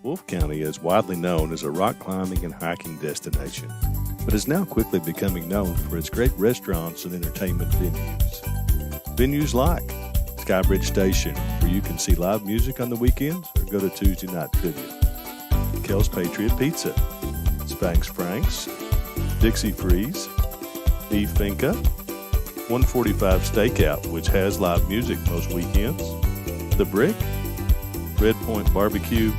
Wolfe County is widely known as a rock climbing and hiking destination, but is now quickly becoming known for its great restaurants and entertainment venues. Venues like Skybridge Station, where you can see live music on the weekends or go to Tuesday night trivia. Kel's Patriot Pizza, Spanx Frank's, Dixie Freeze, Beef Finca, 145 Stakeout, which has live music most weekends, The Brick, Red Point Barbecue,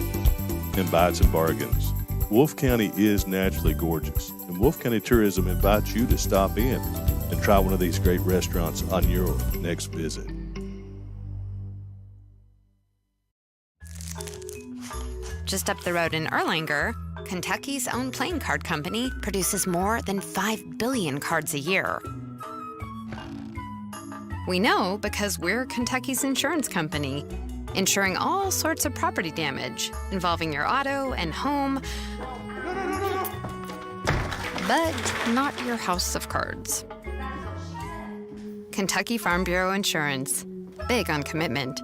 and Bites and Bargains. Wolfe County is naturally gorgeous, and Wolfe County Tourism invites you to stop in and try one of these great restaurants on your next visit. Just up the road in Erlanger, Kentucky's own playing card company produces more than 5 billion cards a year. We know because we're Kentucky's insurance company, insuring all sorts of property damage involving your auto and home, but not your house of cards. Kentucky Farm Bureau Insurance. Big on commitment.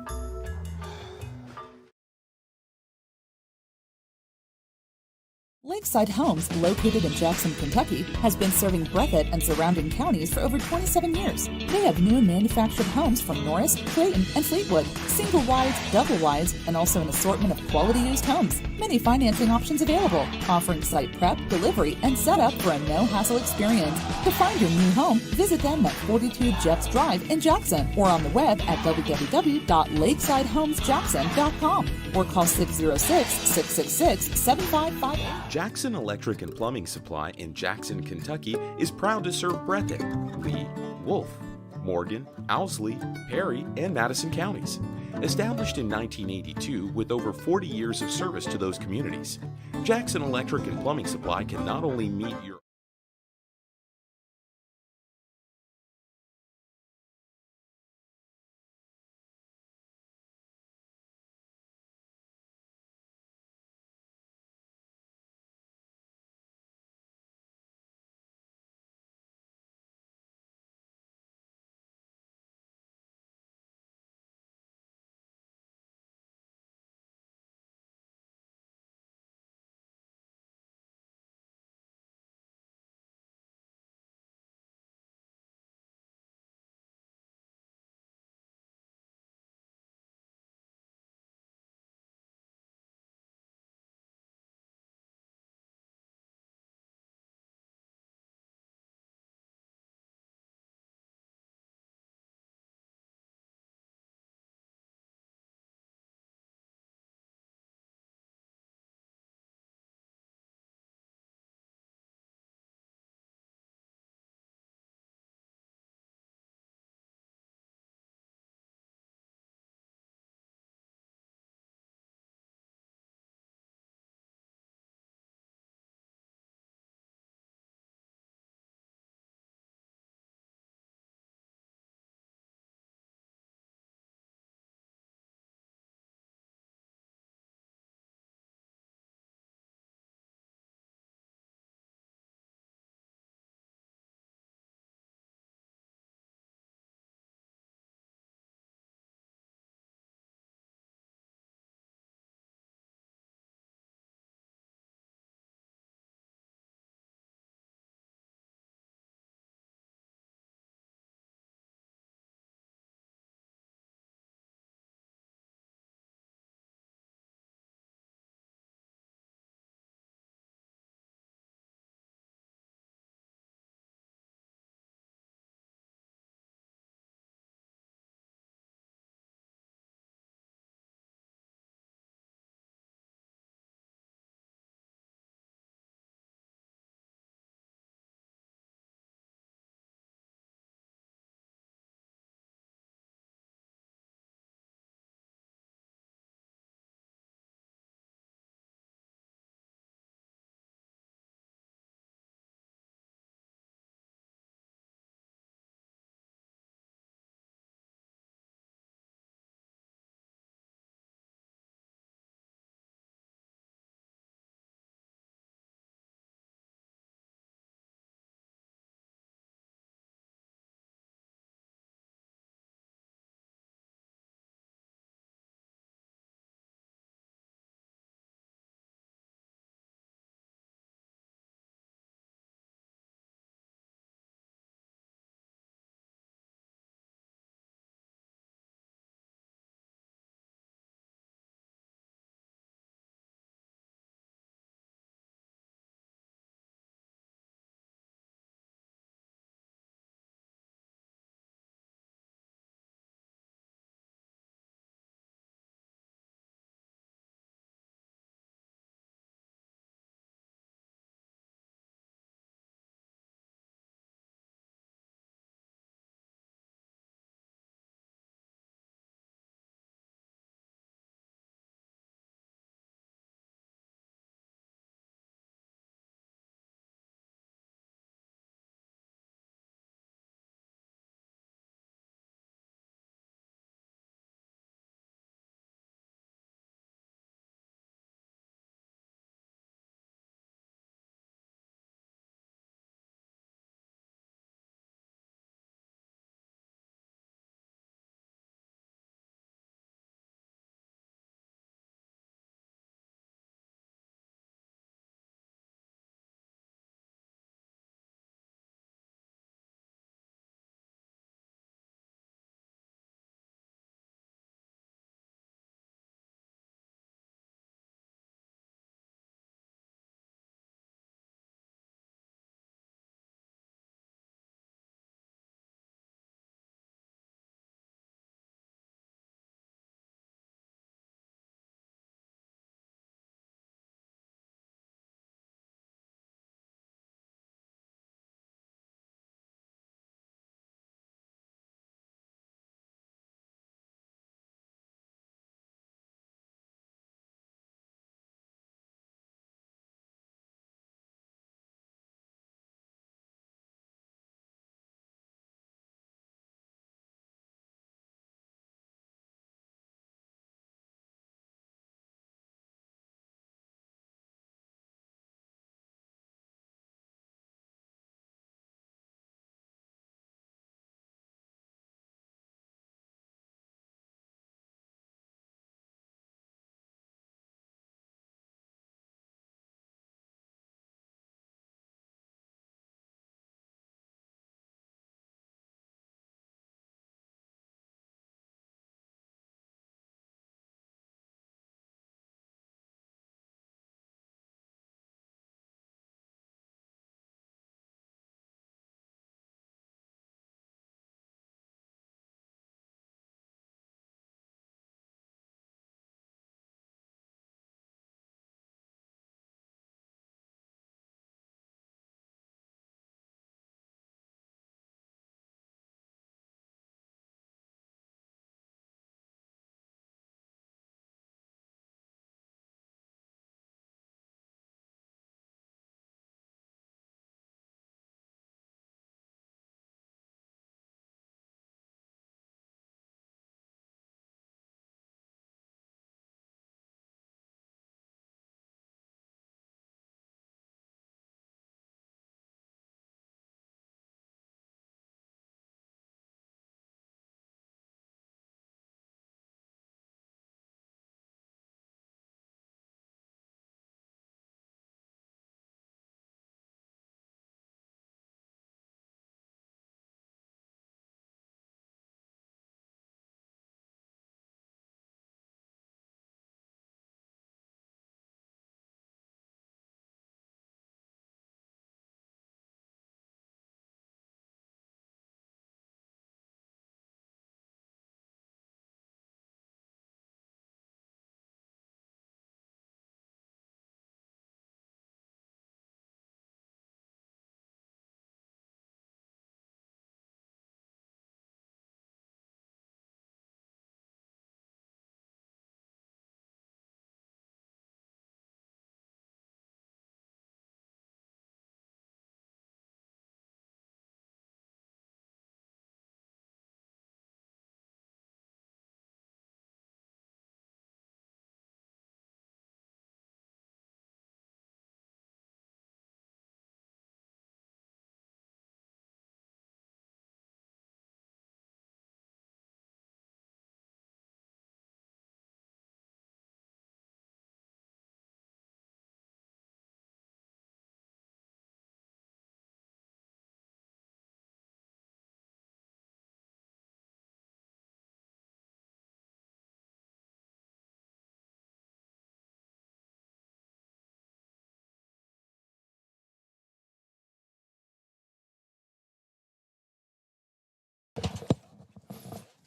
Lakeside Homes, located in Jackson, Kentucky, has been serving Breathitt and surrounding counties for over 27 years. They have new and manufactured homes from Norris, Clayton, and Fleetwood, single wides, double wides, and also an assortment of quality used homes. Many financing options available, offering site prep, delivery, and setup for a no-hassle experience. To find your new home, visit them at 42 Jeffs Drive in Jackson or on the web at www.lakesidehomesjackson.com or call 606-666-7558. Jackson Electric and Plumbing Supply in Jackson, Kentucky is proud to serve Breathitt, Lee, Wolfe, Morgan, Owsley, Perry, and Madison counties. Established in 1982 with over 40 years of service to those communities, Jackson Electric and Plumbing Supply can not only meet your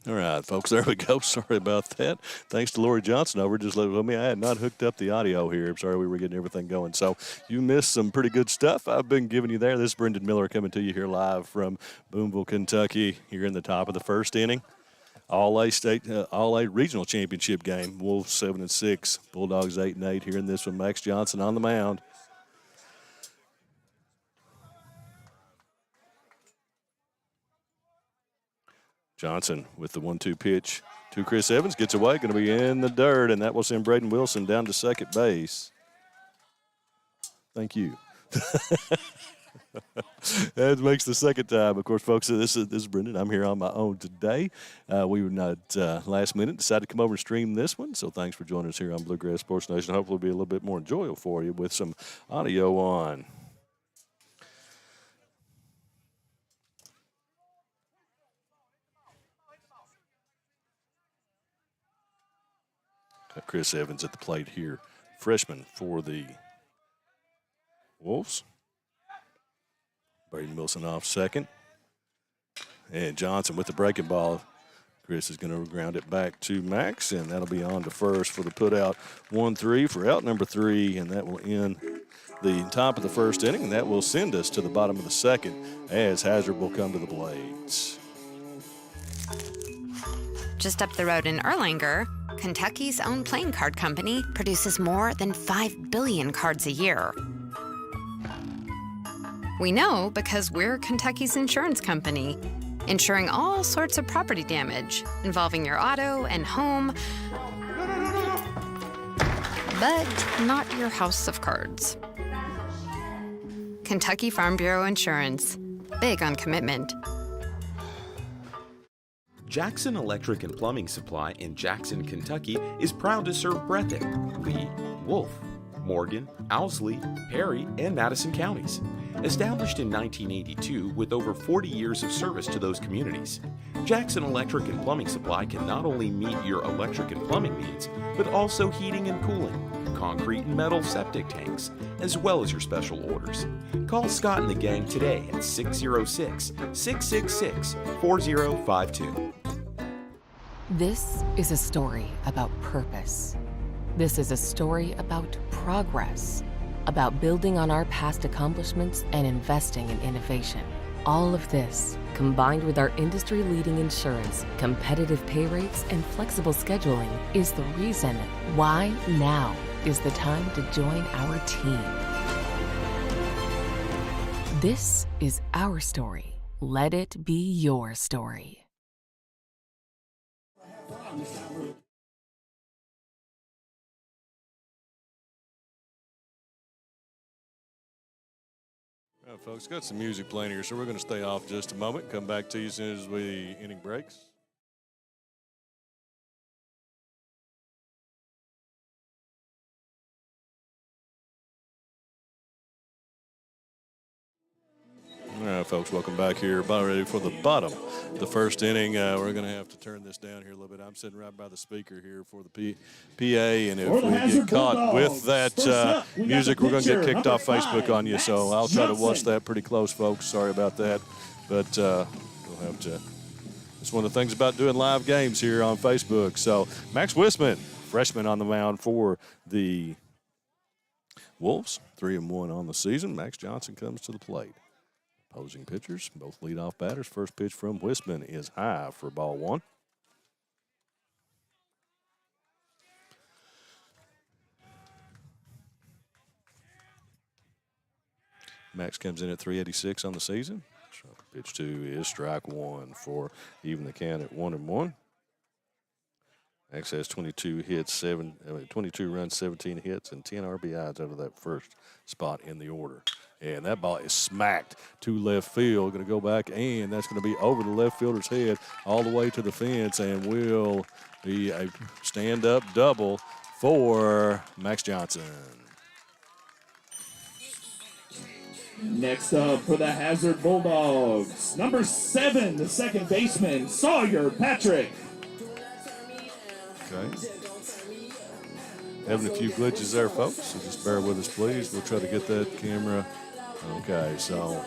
All right, folks, there we go. Sorry about that. Thanks to Lori Johnson over. Just let me. I had not hooked up the audio here. I'm sorry, we were getting everything going. So you missed some pretty good stuff I've been giving you there. This is Brendan Miller coming to you here live from Booneville, Kentucky. Here in the top of the first inning. All-A regional championship game. Wolves 7-6, Bulldogs 8-8. Here in this one, Max Johnson on the mound. Johnson with the 1-2 pitch to Chris Evans. Gets away, going to be in the dirt, and that will send Braden Wilson down to second base. Thank you. That makes the second time. Of course, folks, this is Brendan. I'm here on my own today. We were not last minute. Decided to come over and stream this one, so thanks for joining us here on Bluegrass Sports Nation. Hopefully it'll be a little bit more enjoyable for you with some audio on. Chris Evans at the plate here, freshman for the Wolves. Braden Wilson off second. And Johnson with the breaking ball. Chris is going to ground it back to Max, and that'll be on to first for the put-out 1-3 for out number 3, and that will end the top of the first inning, and that will send us to the bottom of the second as Hazard will come to the blades. Just up the road in Erlanger, Kentucky's own playing card company produces more than 5 billion cards a year. We know because we're Kentucky's insurance company, insuring all sorts of property damage involving your auto and home, but not your house of cards. Kentucky Farm Bureau Insurance, big on commitment. Jackson Electric and Plumbing Supply in Jackson, Kentucky is proud to serve Breathitt, Lee, Wolfe, Morgan, Owsley, Perry, and Madison counties. Established in 1982 with over 40 years of service to those communities, Jackson Electric and Plumbing Supply can not only meet your electric and plumbing needs, but also heating and cooling, concrete and metal septic tanks, as well as your special orders. Call Scott and the gang today at 606-666-4052. This is a story about purpose. This is a story about progress, about building on our past accomplishments and investing in innovation. All of this, combined with our industry-leading insurance, competitive pay rates, and flexible scheduling, is the reason why now is the time to join our team. This is our story. Let it be your story. All right, folks, got some music playing here, so we're going to stay off just a moment. Come back to you as soon as the inning breaks. All right, folks, welcome back here. About ready for the bottom. The first inning, we're going to have to turn this down here a little bit. I'm sitting right by the speaker here for the PA, and if we get caught with that music, we're going to get kicked off Facebook on you, so I'll try to watch that pretty close, folks. Sorry about that, but we'll have to. It's one of the things about doing live games here on Facebook. So Max Wisman, freshman on the mound for the Wolves, 3-1 on the season. Max Johnson comes to the plate. Opposing pitchers, both leadoff batters. First pitch from Wisman is high for ball one. Max comes in at 386 on the season. Pitch 2 is strike 1 for even the count at 1-1. Max has 22 runs, 17 hits, and 10 RBIs out of that first spot in the order. And that ball is smacked to left field. Going to go back, and that's going to be over the left fielder's head all the way to the fence, and will be a stand-up double for Max Johnson. Next up for the Hazard Bulldogs, number 7, the second baseman, Sawyer Patrick. Okay. Having a few glitches there, folks, so just bear with us, please. We'll try to get that camera. Okay, so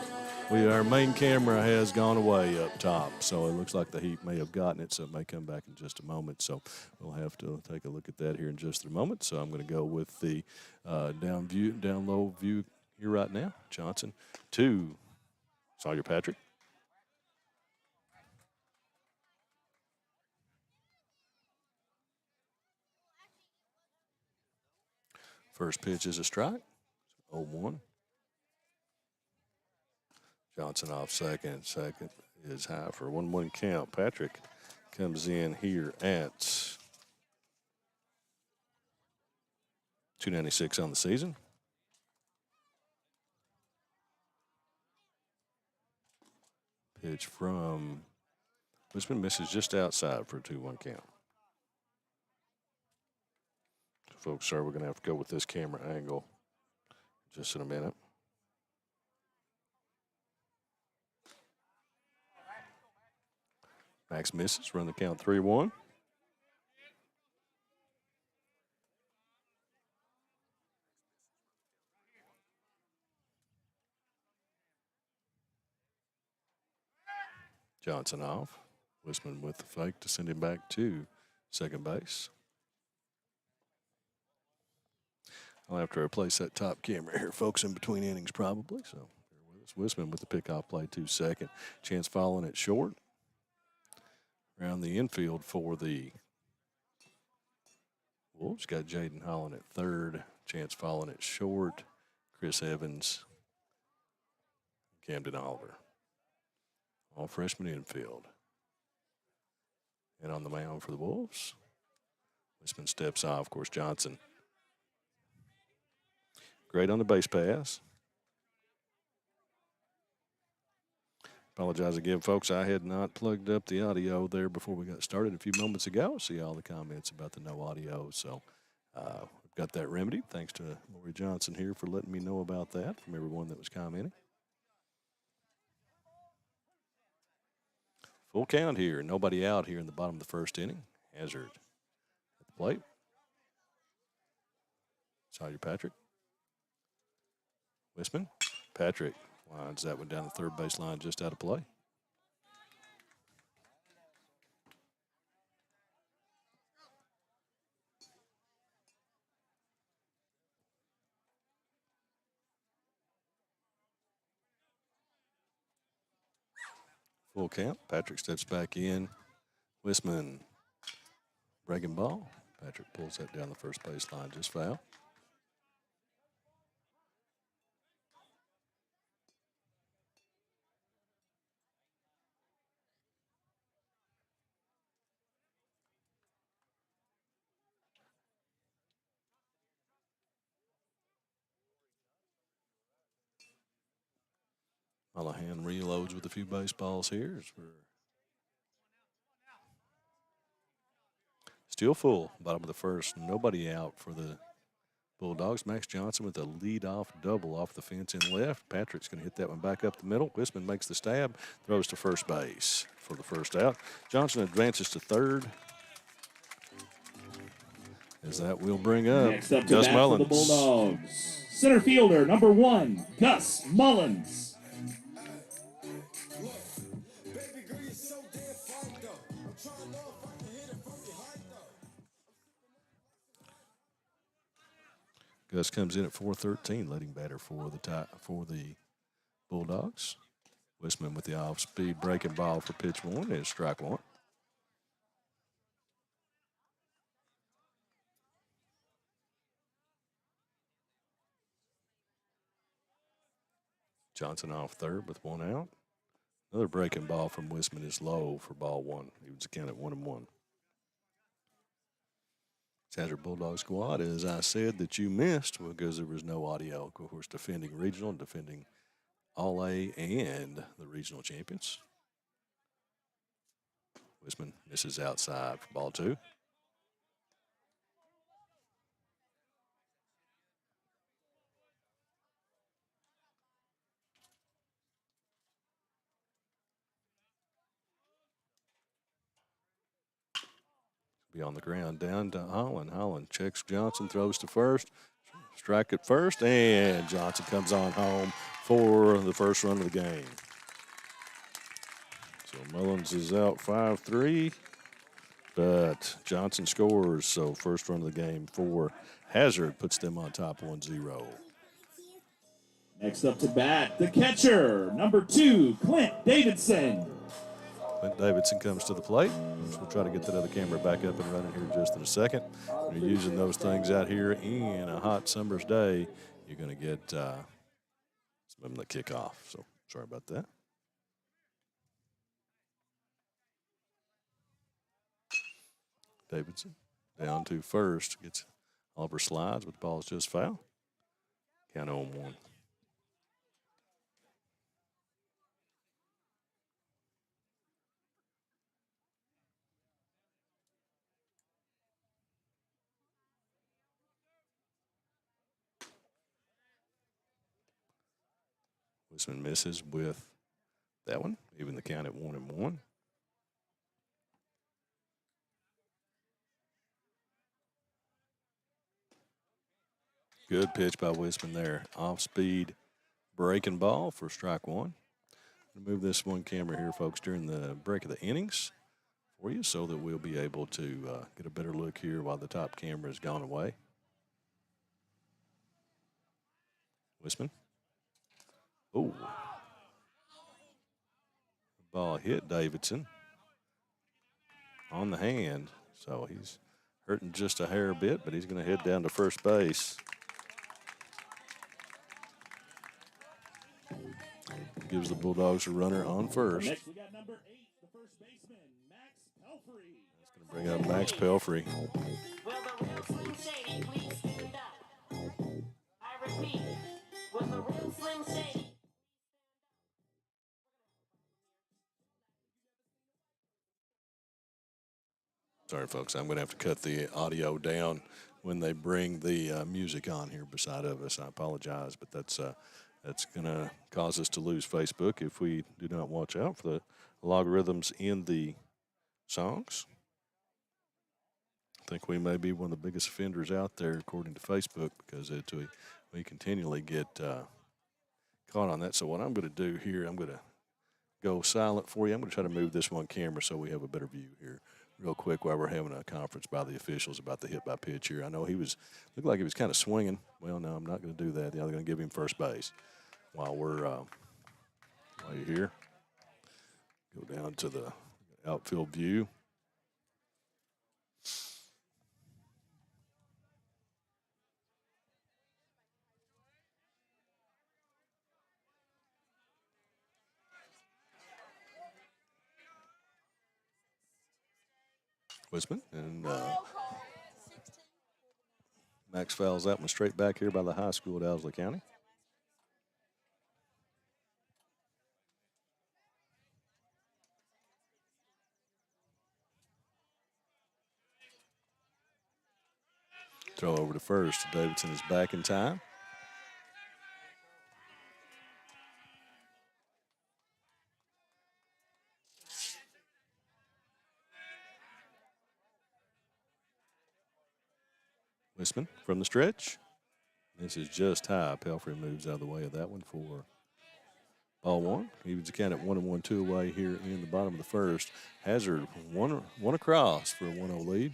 Our main camera has gone away up top, so it looks like the Heat may have gotten it, so it may come back in just a moment. So we'll have to take a look at that here in just a moment. So I'm going to go with the down low view here right now. Johnson to Sawyer Patrick. First pitch is a strike. 0-1. Johnson off second. Second is high for a 1-1 count. Patrick comes in here at 296 on the season. Pitch from Wisman misses just outside for a 2-1 count. Folks, sorry, we're going to have to go with this camera angle just in a minute. Max misses, run the count 3-1. Johnson off. Wisman with the fake to send him back to second base. I'll have to replace that top camera here, folks, in between innings probably. So Wisman with the pickoff play to second. Chance following it short. Around the infield for the Wolves. Got Jaden Holland at third. Chance following it short. Chris Evans. Camden Oliver. All freshman infield. And on the mound for the Wolves, Wisman steps off. Of course, Johnson. Great on the base pass. Apologize again, folks. I had not plugged up the audio there before we got started a few moments ago. See all the comments about the no audio. So we've got that remedied. Thanks to Lori Johnson here for letting me know about that from everyone that was commenting. Full count here. Nobody out here in the bottom of the first inning. Hazard at the plate. Sawyer Patrick. Wisman. Patrick lines that one down the third base line just out of play. Full count. Patrick steps back in. Wisman breaking ball. Patrick pulls that down the first base line, just foul. Allahan reloads with a few baseballs here. Still full, bottom of the first. Nobody out for the Bulldogs. Max Johnson with a lead-off double off the fence in left. Patrick's going to hit that one back up the middle. Wisman makes the stab, throws to first base for the first out. Johnson advances to third. As that will bring up Next up to Gus bat Mullins. for the Bulldogs. Center fielder, number 1, Gus Mullins. Gus comes in at 4-13, leading batter for the Bulldogs. Wisman with the off-speed breaking ball for pitch one is strike one. Johnson off third with one out. Another breaking ball from Wisman is low for ball one. He was counted 1-1. Hazard Bulldog squad, as I said, that you missed because there was no audio. Of course, defending regional, defending All-A and the regional champions. Wisman misses outside for ball two. Be on the ground, down to Holland. Holland checks Johnson, throws to first. Strike at first, and Johnson comes on home for the first run of the game. So Mullins is out 5-3, but Johnson scores. So first run of the game for Hazard puts them on top 1-0. Next up to bat, the catcher, number 2, Clint Davidson. Clint Davidson comes to the plate. We'll try to get that other camera back up and running here just in a second. We're using those things out here in a hot summer's day. You're going to get some of them that kick off. So sorry about that. Davidson down to first. Gets Oliver slides, but the ball is just foul. Count 0-1. Wisman misses with that one, even the count at 1-1. Good pitch by Wisman there. Off speed, breaking ball for strike one. Move this one camera here, folks, during the break of the innings for you so that we'll be able to get a better look here while the top camera has gone away. Wisman. Oh. Ball hit Davidson on the hand. So he's hurting just a hair bit, but he's going to head down to first base. Gives the Bulldogs a runner on first. Next, we got number 8, the first baseman, Max Pelfrey. That's going to bring up Max Pelfrey. Will the real Slim Shady please stand up? I repeat, will the real Slim Shady? Sorry, folks. I'm going to have to cut the audio down when they bring the music on here beside of us. I apologize, but that's going to cause us to lose Facebook if we do not watch out for the logarithms in the songs. I think we may be one of the biggest offenders out there, according to Facebook, because we continually get caught on that. So what I'm going to do here, I'm going to go silent for you. I'm going to try to move this one camera so we have a better view here real quick while we're having a conference by the officials about the hit by pitch here. I know looked like he was kind of swinging. Well, no, I'm not going to do that. They're going to give him first base while you're here. Go down to the outfield view. Wisman, and Max fouls that one straight back here by the high school at Owsley County. Throw over to first. Davidson is back in time. Wisman from the stretch. This is just high. Pelfrey moves out of the way of that one for ball one. Evens the count at 1-1, 2 away here in the bottom of the first. Hazard one across for a 1-0 lead.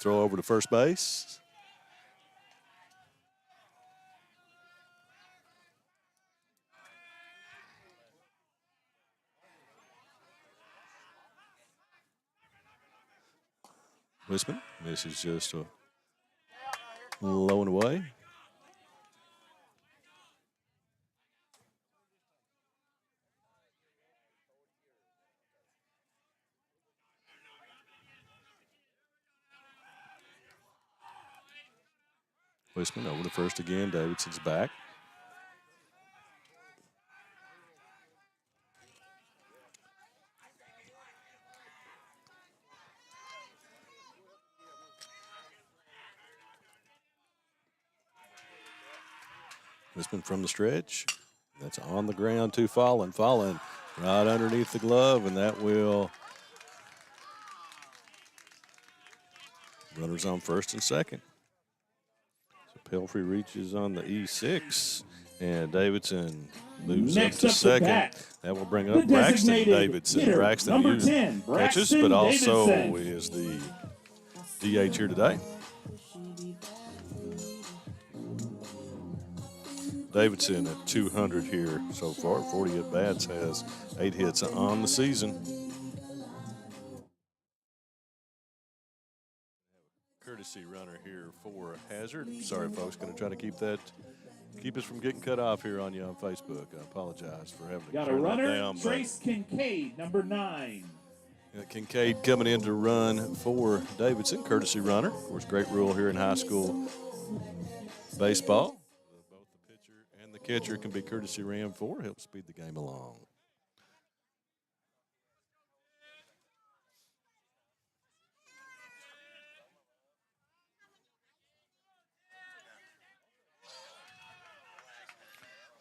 Throw over to first base. Wisman, this is just a low and away. Wisman over to first again. Davidson's back. Wisman from the stretch. That's on the ground to Fallen right underneath the glove, and that will Runners on first and second. So Pelfrey reaches on the E6, and Davidson moves Next up to up to second. bat, That will bring the up Braxton designated Davidson. hitter, Braxton number uses 10, catches, Braxton but also Davidson. is the DH here today. Davidson at 200 here so far. 40 at bats, has 8 hits on the season. Courtesy runner here for Hazard. Sorry, folks, going to try to keep us from getting cut off here on you on Facebook. I apologize for having to Got a turn that runner, down. but- Trace Kincaid, number 9. Kincaid coming in to run for Davidson, courtesy runner. Of course, great rule here in high school baseball. Both the pitcher and the catcher can be courtesy ran for, help speed the game along.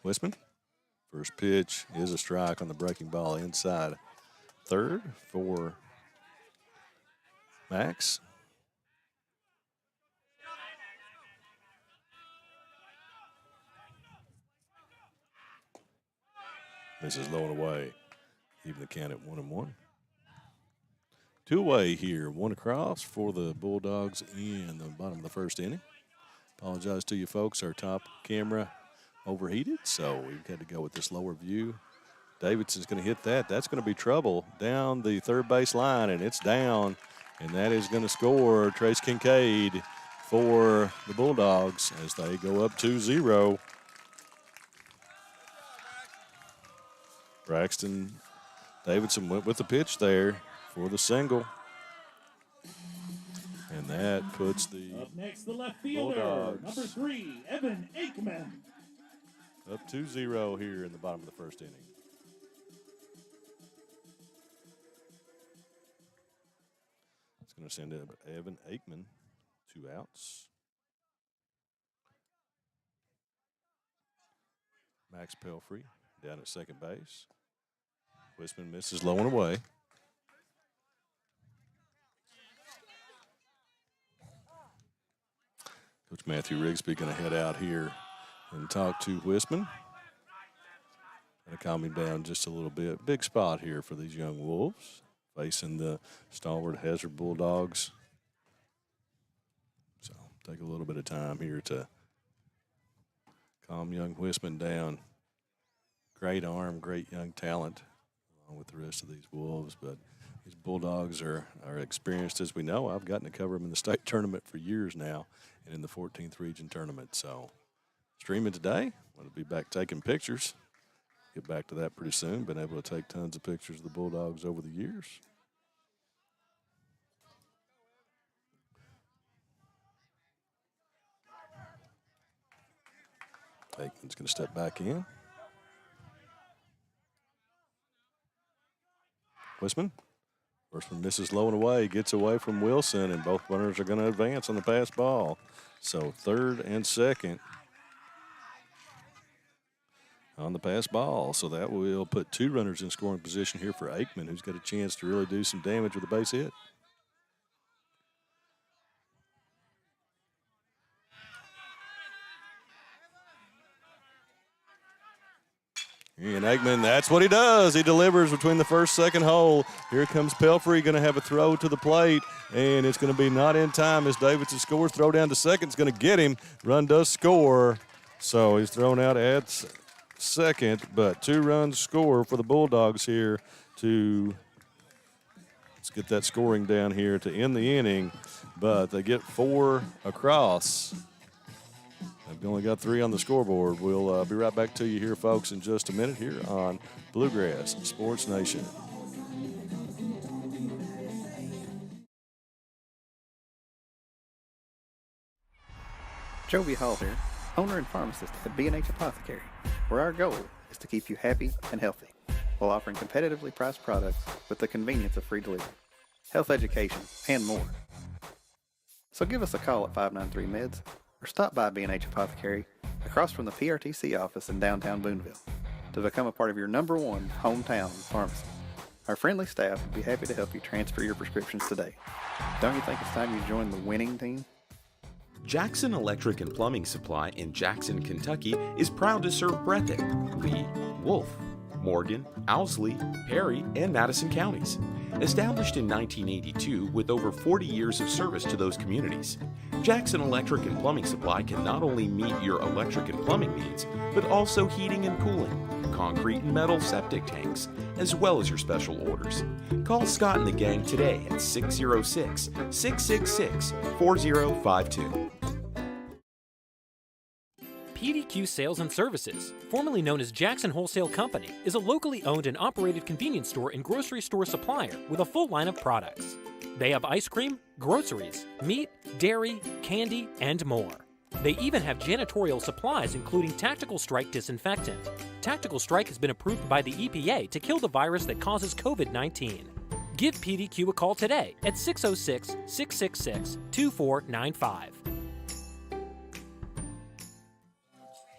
Wisman, first pitch is a strike on the breaking ball inside third for Max. This is low and away. Even the count at 1-1. 2 away here. 1 across for the Bulldogs in the bottom of the first inning. Apologize to you folks. Our top camera overheated, so we've had to go with this lower view. Davidson's going to hit that. That's going to be trouble down the third base line, and it's down. And that is going to score Trace Kincaid for the Bulldogs as they go up 2-0. Braxton Davidson went with the pitch there for the single. And that puts the Up next, the left fielder, Bulldogs number 3, Evan Aikman. up 2-0 here in the bottom of the first inning. It's going to send Evan Aikman 2 outs. Max Pelfrey down at second base. Wisman misses low and away. Coach Matthew Rigsby going to head out here and talk to Wisman. Going to calm him down just a little bit. Big spot here for these young Wolves facing the stalwart Hazard Bulldogs. So take a little bit of time here to calm young Wisman down. Great arm, great young talent, along with the rest of these Wolves. But these Bulldogs are experienced, as we know. I've gotten to cover them in the state tournament for years now and in the 14th region tournament. So streaming today. I'm going to be back taking pictures. Get back to that pretty soon. Been able to take tons of pictures of the Bulldogs over the years. Aikman's going to step back in. Wisman. First one misses low and away, gets away from Wilson, and both runners are going to advance on the pass ball. So third and second on the pass ball. So that will put 2 runners in scoring position here for Aikman, who's got a chance to really do some damage with a base hit. And Aikman, that's what he does. He delivers between the first, second hole. Here comes Pelfrey, going to have a throw to the plate, and it's going to be not in time as Davidson scores. Throw down to second is going to get him. Run does score. So he's thrown out at second, but 2 runs score for the Bulldogs here to let's get that scoring down here to end the inning. But they get 4 across. They've only got 3 on the scoreboard. We'll be right back to you here, folks, in just a minute here on Bluegrass Sports Nation. Joby Hall here, owner and pharmacist at B&H Apothecary, where our goal is to keep you happy and healthy while offering competitively priced products with the convenience of free delivery, health education, and more. So give us a call at 593-MEDS or stop by B&H Apothecary across from the PRTC office in downtown Booneville to become a part of your #1 hometown pharmacy. Our friendly staff would be happy to help you transfer your prescriptions today. Don't you think it's time you joined the winning team? Jackson Electric and Plumbing Supply in Jackson, Kentucky is proud to serve Breathitt, Lee, Wolfe, Morgan, Owsley, Perry, and Madison counties. Established in 1982 with over 40 years of service to those communities, Jackson Electric and Plumbing Supply can not only meet your electric and plumbing needs, but also heating and cooling, concrete and metal septic tanks, as well as your special orders. Call Scott and the gang today at 606-666-4052. PDQ Sales and Services, formerly known as Jackson Wholesale Company, is a locally owned and operated convenience store and grocery store supplier with a full line of products. They have ice cream, groceries, meat, dairy, candy, and more. They even have janitorial supplies including Tactical Strike disinfectant. Tactical Strike has been approved by the EPA to kill the virus that causes COVID-19. Give PDQ a call today at 606-666-2495.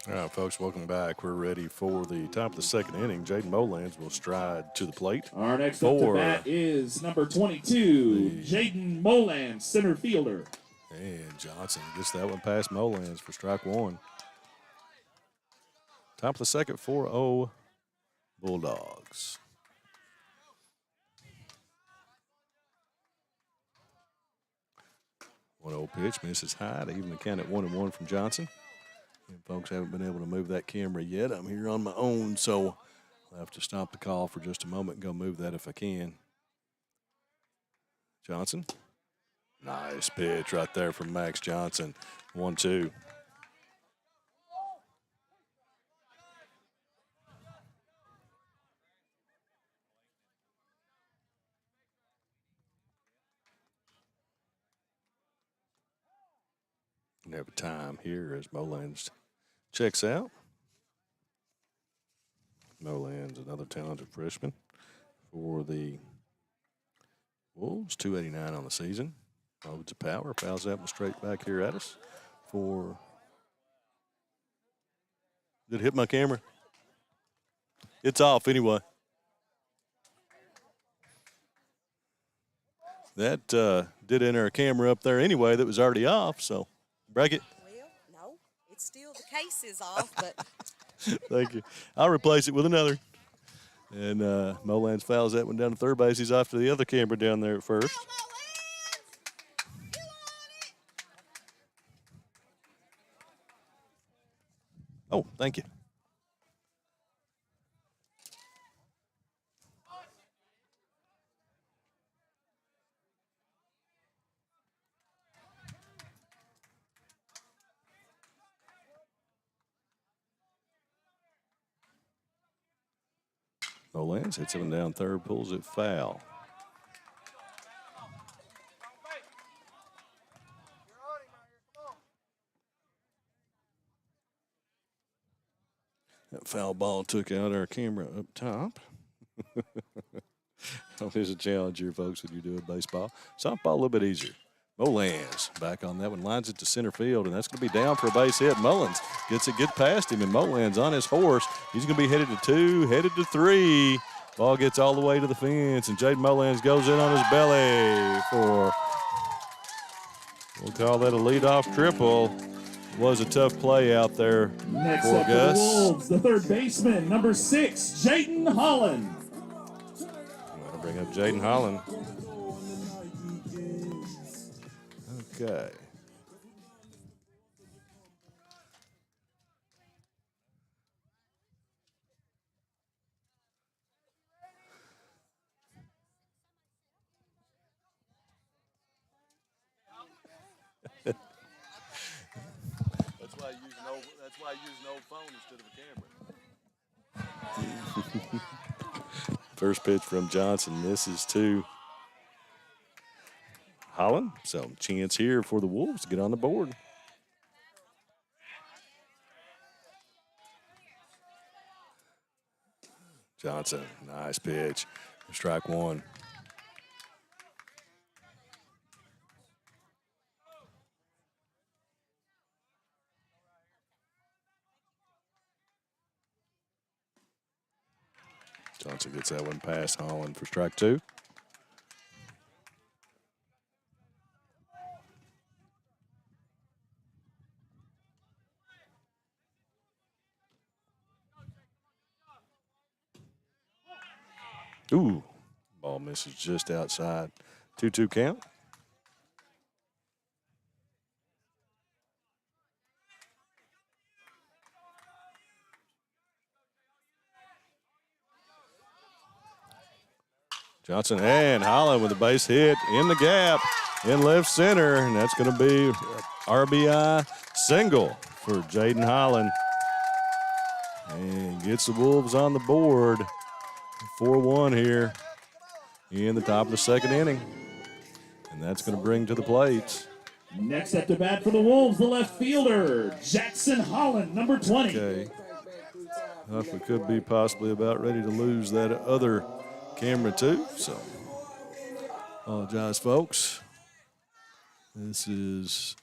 All right, folks, welcome back. We're ready for the top of the second inning. Jaden Molans will stride to the plate. Our next up to bat is number 22, Jaden Molan, center fielder. And Johnson gets that one past Molans for strike one. Top of the second, 4-0 Bulldogs. One 0 pitch misses high to even the count at 1-1 from Johnson. And folks haven't been able to move that camera yet. I'm here on my own, so I'll have to stop the call for just a moment and go move that if I can. Johnson. Nice pitch right there from Max Johnson. 1-2. We have a time here as Molans checks out. Molans, another talented freshman for the Wolves. 289 on the season. Loads of power. Fouls that one straight back here at us for. Did it hit my camera? It's off anyway. That did enter a camera up there anyway that was already off, so break it. Well, no, it's still the case is off, but. Thank you. I'll replace it with another. And Molans fouls that one down to third base. He's off to the other camera down there at first. Oh, thank you. Molans hits him down third, pulls it foul. That foul ball took out our camera up top. There's a challenge here, folks, when you're doing baseball. Softball a little bit easier. Molans back on that one, lines it to center field, and that's going to be down for a base hit. Mullins gets past him, and Molans on his horse. He's going to be headed to 2, headed to 3. Ball gets all the way to the fence, and Jaden Molans goes in on his belly for, we'll call that a leadoff triple. Was a tough play out there Next for up for the Gus. Wolves, the third baseman, number 6, Jaden Holland. I'm going to bring up Jaden Holland. Okay. That's why I use an old phone instead of a camera. First pitch from Johnson misses to Holland. So chance here for the Wolves to get on the board. Johnson, nice pitch. Strike one. Johnson gets that one past Holland for strike 2. Ooh, ball misses just outside. 2-2 count. Johnson and Holland with a base hit in the gap in left center, and that's going to be RBI single for Jaden Holland. And gets the Wolves on the board. 4-1 here in the top of the second inning. And that's going to bring to the plate. Next up to bat for the Wolves, the left fielder, Jackson Holland, number 20. Okay. We could be possibly about ready to lose that other camera too, so apologize, folks. This is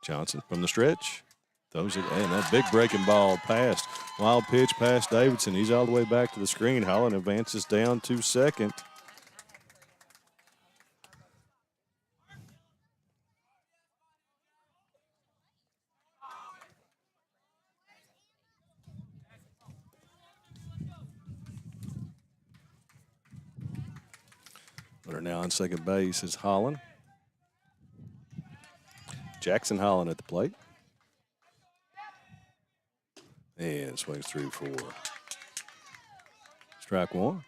Johnson from the stretch. Throws it, and that big breaking ball past. Wild pitch past Davidson. He's all the way back to the screen. Holland advances down to second. Runner now on second base is Holland. Jackson Holland at the plate. And swings through for strike 1.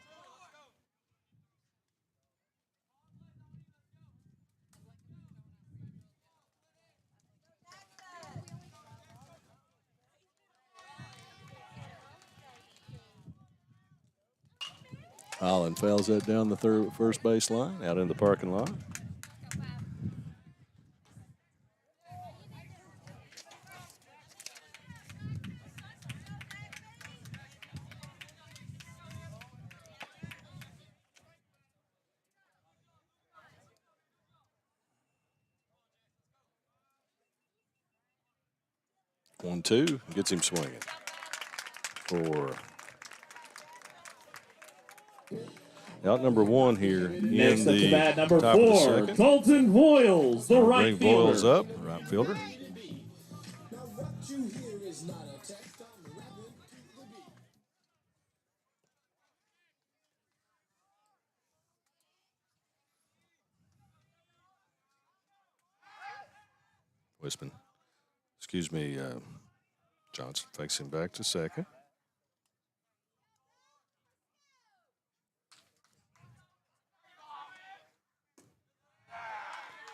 Holland fails that down the first base line, out in the parking lot. One, two, gets him swinging for out number 1 here Next in up to the bat, number top of the 4, second. Colton Voiles, the right Bring Voiles fielder. up, right fielder. Wisman, excuse me, Johnson fakes him back to second.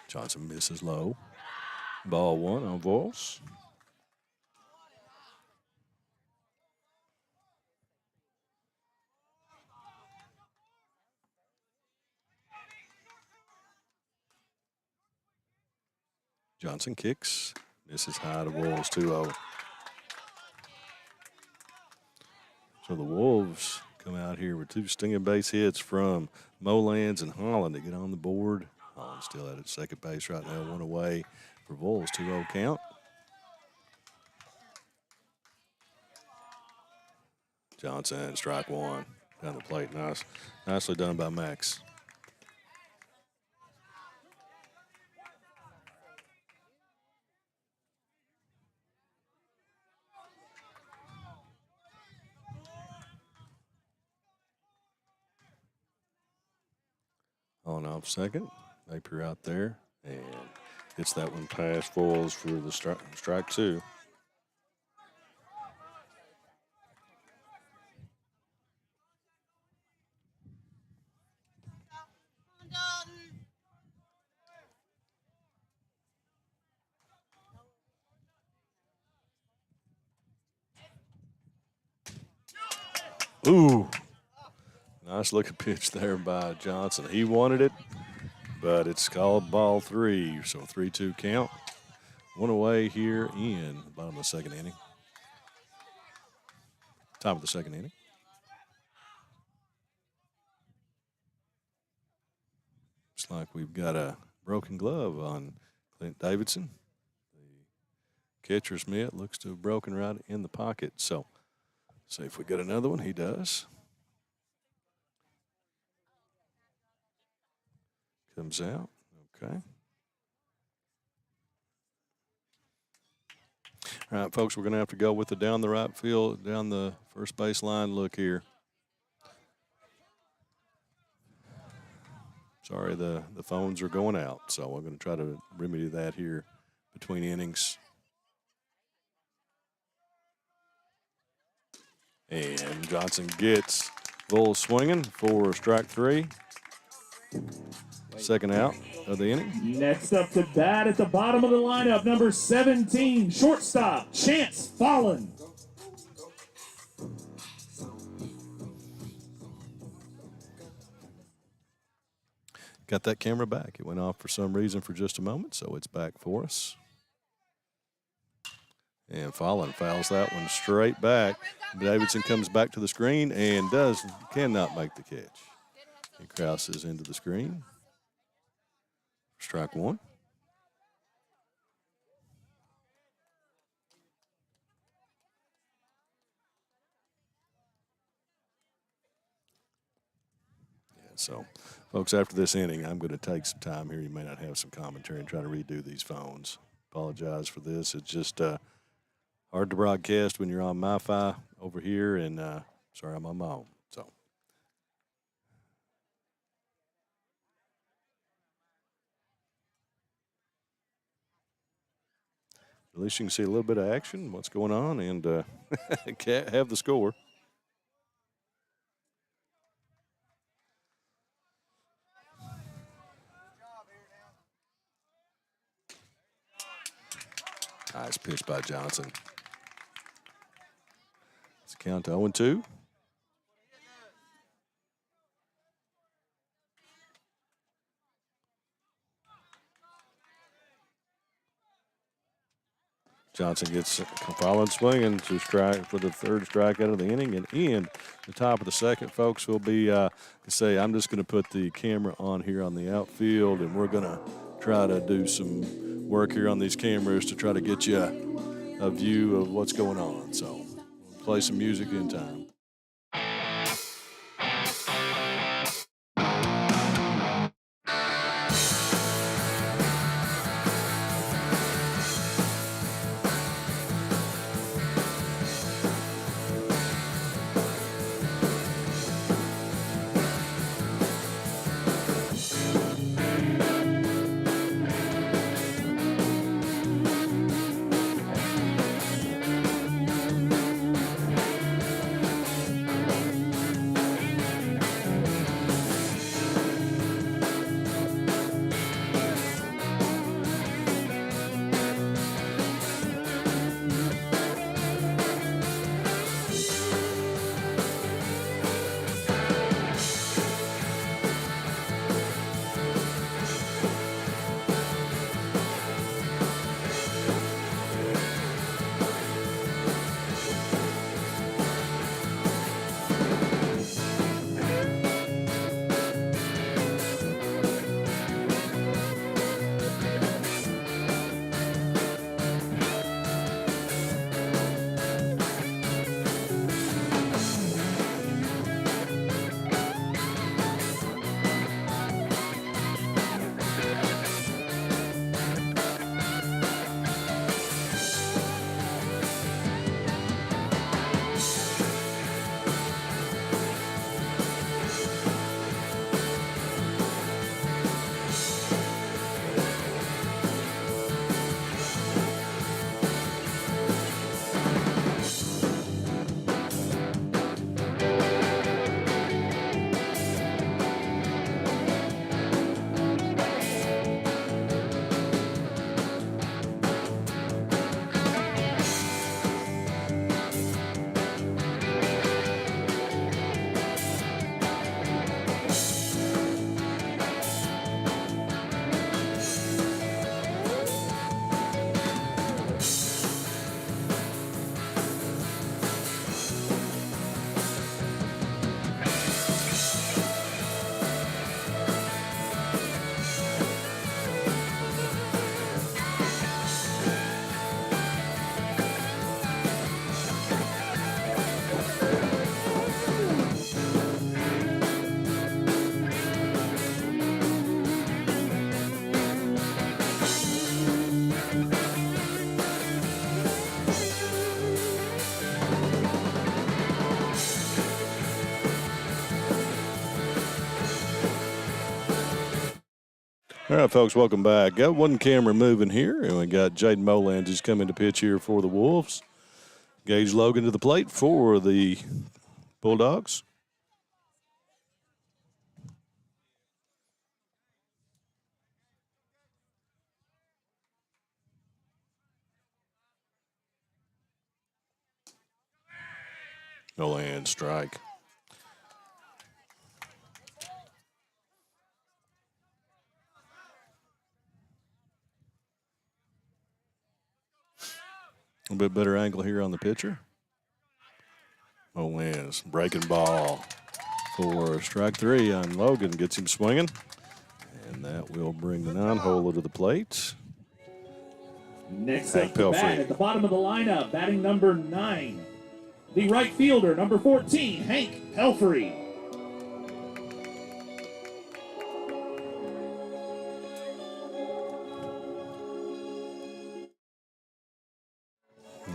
Johnson misses low. Ball 1 on Voiles. Johnson kicks. Misses high to Wolves, 2-0. So the Wolves come out here with 2 stinging base hits from Molans and Holland to get on the board. Holland still at second base right now, 1 away for Wolves, 2-0 count. Johnson, strike 1 down the plate. Nicely done by Max. On off second. Napier out there and gets that one past Voiles for the strike 2. Ooh. Nice looking pitch there by Johnson. He wanted it, but it's called ball 3, so 3-2 count. 1 away here in the bottom of the second inning. Top of the second inning. Looks like we've got a broken glove on Clint Davidson. The catcher's mitt looks to have broken right in the pocket. So, see if we get another one. He does. Comes out. Okay. All right, folks, we're going to have to go with the down the right field, down the first base line look here. Sorry, the phones are going out, so we're going to try to remedy that here between innings. And Johnson gets Bull swinging for strike 3. Second out of the inning. Next up to bat at the bottom of the lineup, number 17, shortstop, Chance Fallon. Got that camera back. It went off for some reason for just a moment, so it's back for us. And Fallon fouls that one straight back. Davidson comes back to the screen and cannot make the catch. He crosses into the screen. Strike 1. So, folks, after this inning, I'm going to take some time here. You may not have some commentary and try to redo these phones. Apologize for this. It's just hard to broadcast when you're on MiFi over here, and sorry, I'm on my own. So, at least you can see a little bit of action, what's going on, and have the score. Nice pitch by Johnson. It's a count to 0-2. Johnson gets Fallon swinging to strike for the third strikeout of the inning, and in the top of the second, folks, will be say I'm just going to put the camera on here on the outfield, and we're going to try to do some work here on these cameras to try to get you a view of what's going on. So we'll play some music in time. All right, folks, welcome back. Got one camera moving here, and we got Jaden Molands who's coming to pitch here for the Wolves. Gage Logan to the plate for the Bulldogs. Molands strike. A little bit better angle here on the pitcher. Molands breaking ball for strike 3 on Logan. Gets him swinging. And that will bring the non-holer to the plate. Next up to bat at the bottom of the lineup, batting number 9. The right fielder, number 14, Hank Pelfrey.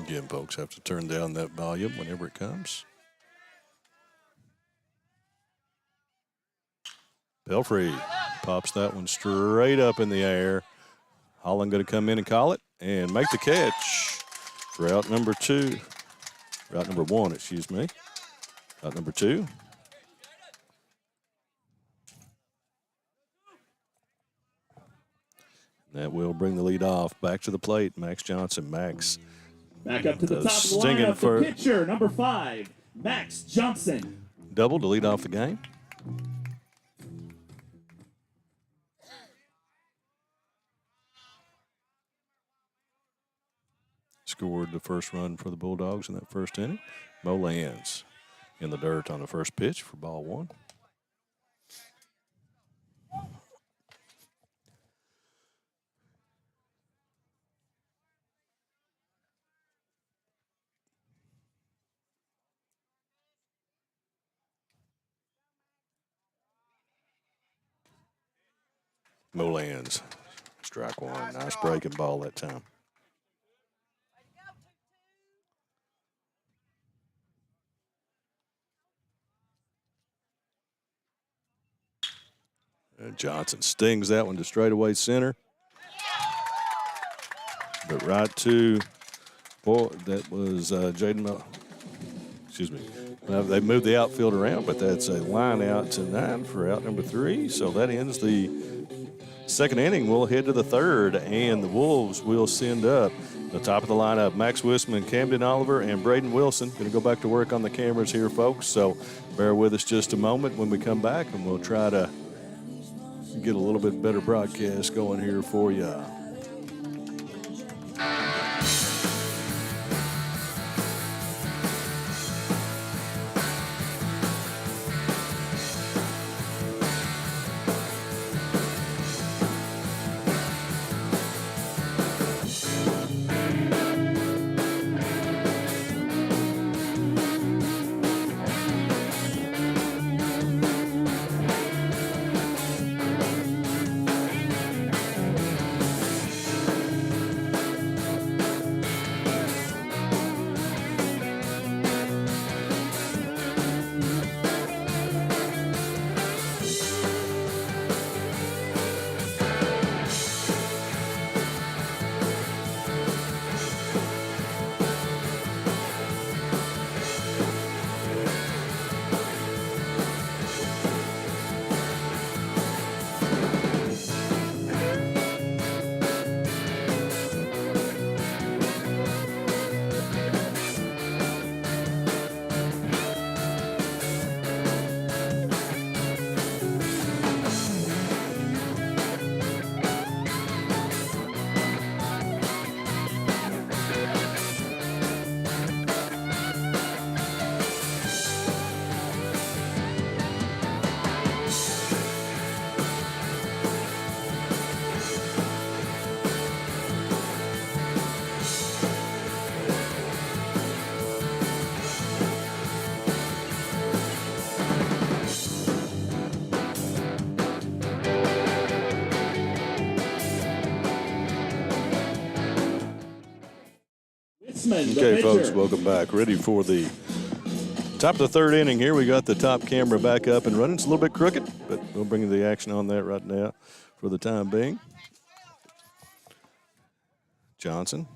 Again, folks have to turn down that volume whenever it comes. Pelfrey pops that one straight up in the air. Holland going to come in and call it and make the catch for out number 2. Route number 1, excuse me. Route number 2. That will bring the lead off. Back to the plate, Max Johnson. Max. Back up to the top of the lineup, the pitcher, number 5, Max Johnson. Double to lead off the game. Scored the first run for the Bulldogs in that first inning. Molands in the dirt on the first pitch for ball 1. Molands, strike 1. Nice breaking ball that time. And Johnson stings that one to straightaway center. But right to, boy, that was Jaden, excuse me. They moved the outfield around, but that's a line out to 9 for out number 3. So that ends the second inning. We'll head to the third, and the Wolves will send up the top of the lineup. Max Wisman, Camden Oliver, and Braden Wilson. Going to go back to work on the cameras here, folks. So bear with us just a moment when we come back, and we'll try to get a little bit better broadcast going here for you. Okay, folks, welcome back. Ready for the top of the third inning here. We got the top camera back up and running. It's a little bit crooked, but we'll bring you the action on that right now for the time being. Johnson.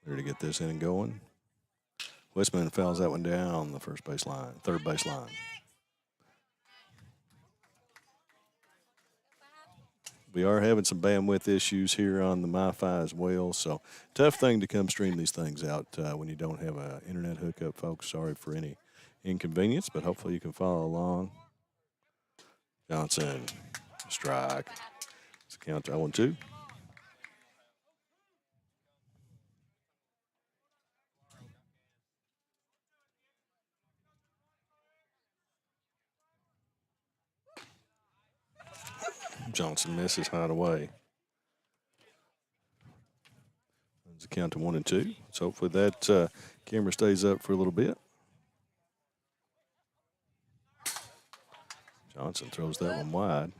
Ready to get this inning going. Westman fouls that one down the third base line. We are having some bandwidth issues here on the MiFi as well, so tough thing to come stream these things out when you don't have an internet hookup, folks. Sorry for any inconvenience, but hopefully you can follow along. Johnson, strike. It's a count to 0-2. Johnson misses high and away. It's a count to 1-2. So hopefully that camera stays up for a little bit. Johnson throws that one wide.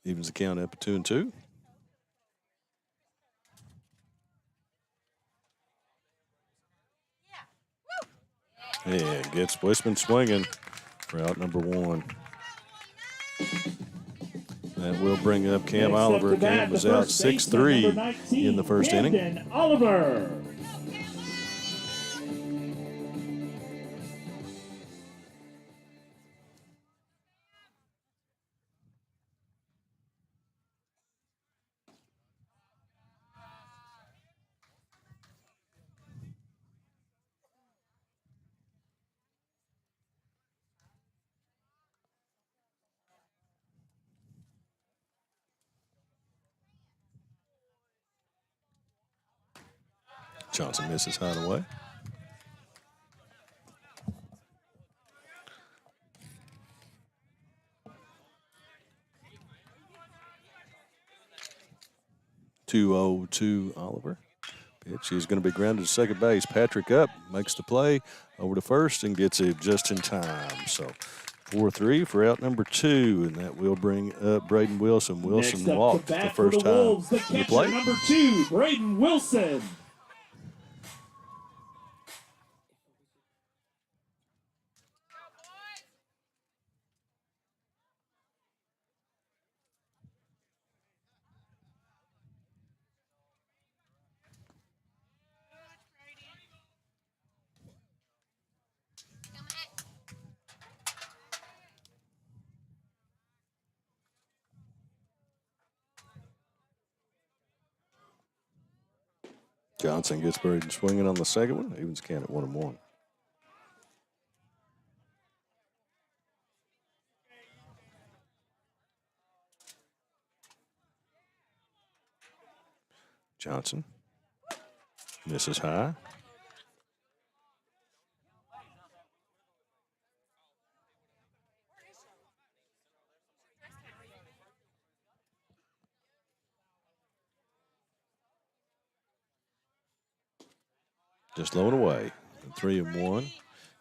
Evens the count up at 2-2. And gets Westman swinging for out number 1. That will bring up Cam Oliver. Cam was out 6-3 in the first inning. Oliver. Johnson misses high and away. (2-0) Oliver. Pitch is going to be grounded to second base. Patrick up, makes the play over to first and gets it just in time. So 4-3 for out number 2, and that will bring up Braden Wilson. Wilson walked the first time Wolves, the to the catcher, plate. number 2, Braden Wilson. Johnson gets Braden swinging on the second one. Evens count at 1-1. Johnson misses high. Just low and away. 3-1.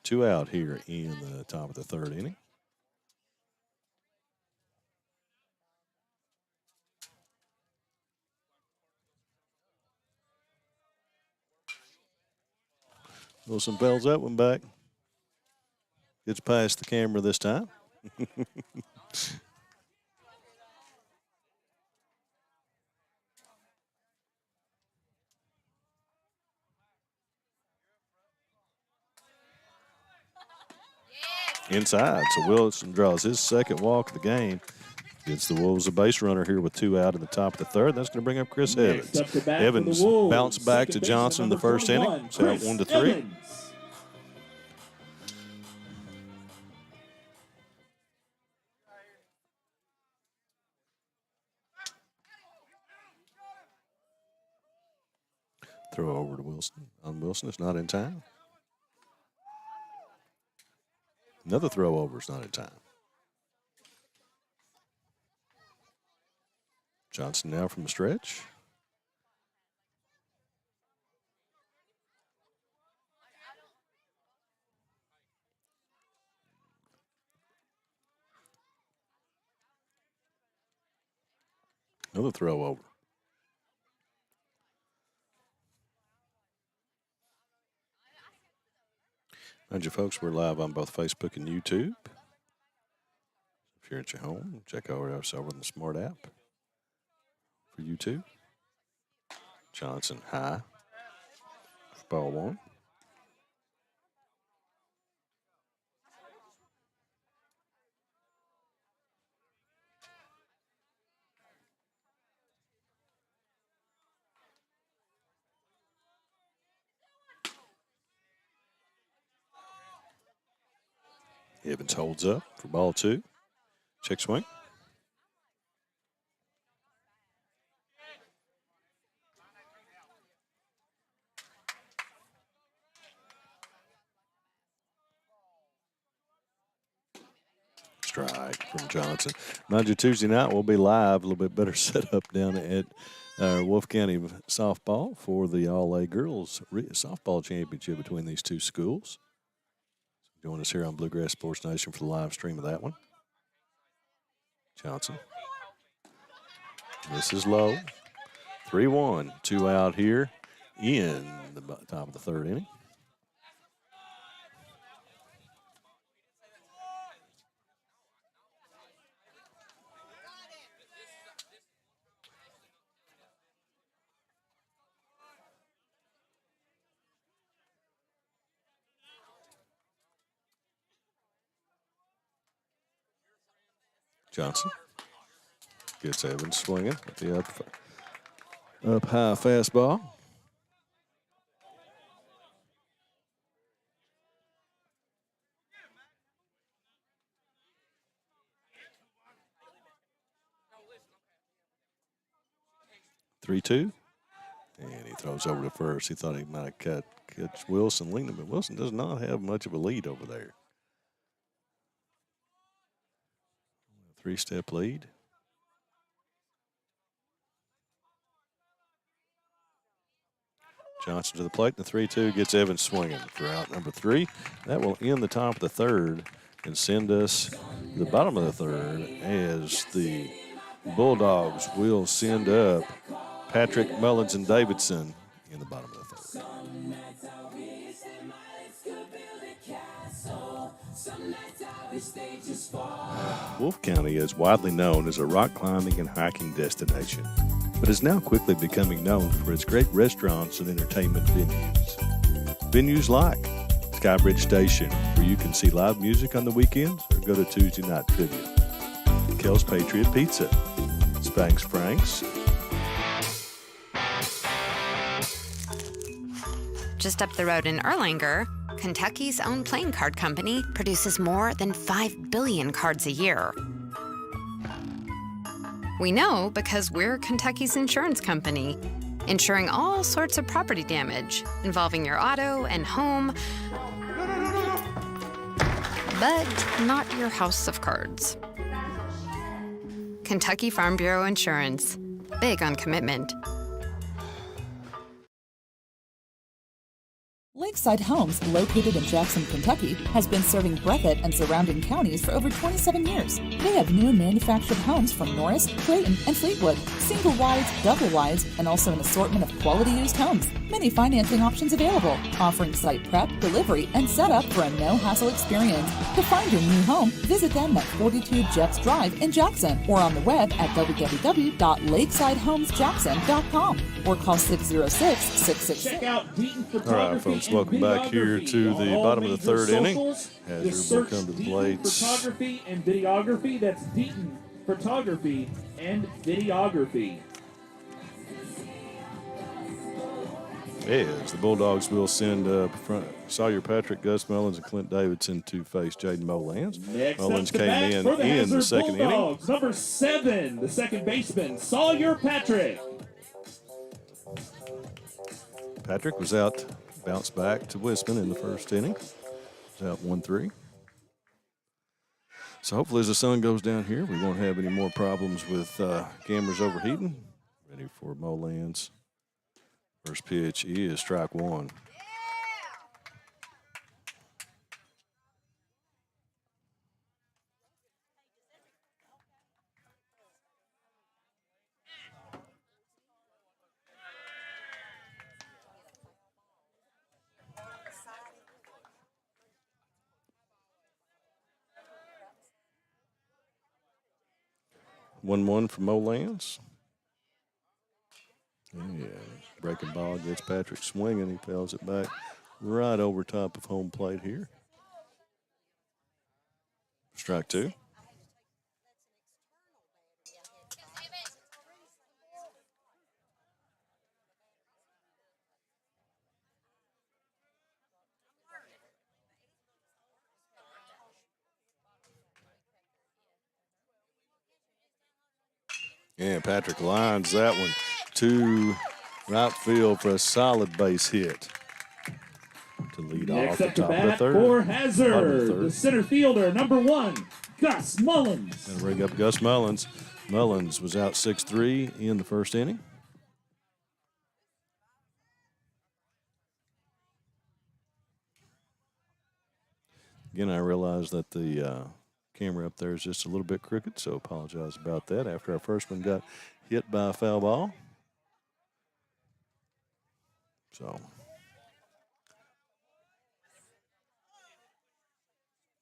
2 out here in the top of the third inning. Wilson bells that one back. Gets past the camera this time. Inside, so Wilson draws his second walk of the game. Gets the Wolves a base runner here with 2 out in the top of the third. That's going to bring up Chris Evans. Evans bounced back to Johnson in the first inning. It's out 1-3. Throw over to Wilson. On Wilson, it's not in time. Another throw over is not in time. Johnson now from the stretch. Another throw over. Mind you, folks, we're live on both Facebook and YouTube. If you're at your home, check us over on the Smart app for YouTube. Johnson high. Ball one. Evans holds up for ball two. Check swing. Strike from Johnson. Mind you, Tuesday night we'll be live, a little bit better set up down at Wolfe County softball for the All-A Girls Softball Championship between these two schools. Join us here on Bluegrass Sports Nation for the live stream of that one. Johnson. This is low. 3-1. 2 out here in the top of the third inning. Johnson gets Evans swinging at the up high fastball. Three-two, and he throws over to first. He thought he might have catch Wilson leading, but Wilson does not have much of a lead over there. 3-step lead. Johnson to the plate. The 3-2 gets Evans swinging for out number 3. That will end the top of the third and send us to the bottom of the third as the Bulldogs will send up Patrick, Mullins, and Davidson in the bottom of the third. Wolfe County is widely known as a rock climbing and hiking destination, but is now quickly becoming known for its great restaurants and entertainment venues. Venues like Skybridge Station, where you can see live music on the weekends or go to Tuesday night trivia. Kel's Patriot Pizza, Spanx Frank's. Just up the road in Erlanger, Kentucky's own playing card company produces more than 5 billion cards a year. We know because we're Kentucky's insurance company, insuring all sorts of property damage involving your auto and home, but not your house of cards. Kentucky Farm Bureau Insurance, big on commitment. Lakeside Homes, located in Jackson, Kentucky, has been serving Breathitt and surrounding counties for over 27 years. They have new and manufactured homes from Norris, Clayton, and Fleetwood, single wides, double wides, and also an assortment of quality used homes. Many financing options available, offering site prep, delivery, and setup for a no-hassle experience. To find your new home, visit them at 42 Jeffs Drive in Jackson or on the web at www.lakesidehomesjackson.com or call 606-666. Check out Deaton Photography. All right, folks, welcome back here to the bottom of the third inning. As everybody come to the plates. Photography and videography. That's Deaton Photography and Videography. As the Bulldogs will send Sawyer Patrick, Gus Mullins, and Clint Davidson to face Jaden Mullins. Mullins came in the second inning. Number 7, the second baseman, Sawyer Patrick. Patrick was out, bounced back to Wisman in the first inning. Was out 1-3. So hopefully as the sun goes down here, we won't have any more problems with cameras overheating. Ready for Mullins. First pitch is strike one. 1-1 for Mo Lands. Yeah, breaking ball gets Patrick swinging. He fouls it back right over top of home plate here. Strike two. And Patrick lines that one to right field for a solid base hit to lead Next off up the to top of the bat third. for Bottom of Hazard, the the center fielder, number 1, Gus Mullins. Gonna bring up Gus Mullins. Mullins was out 6-3 in the first inning. Again, I realize that the camera up there is just a little bit crooked, so apologize about that after our first one got hit by a foul ball. So,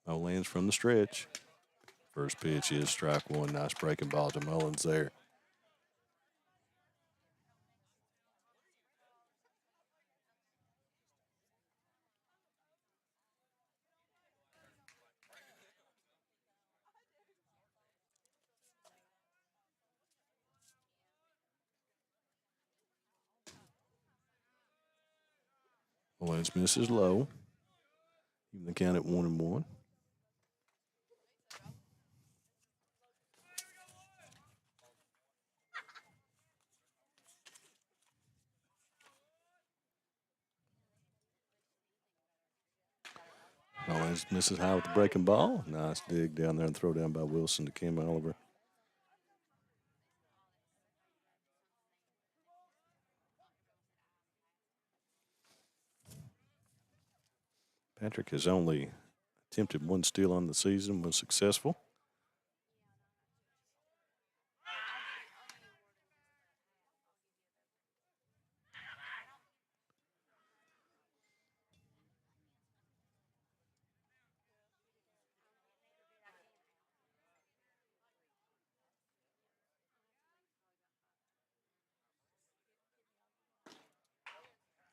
Mo Lands from the stretch. First pitch is strike one. Nice breaking ball to Mullins there. Mullins misses low. Even the count at 1-1. Mullins misses high with the breaking ball. Nice dig down there and throw down by Wilson to Kim Oliver. Patrick has only attempted one steal on the season, was successful.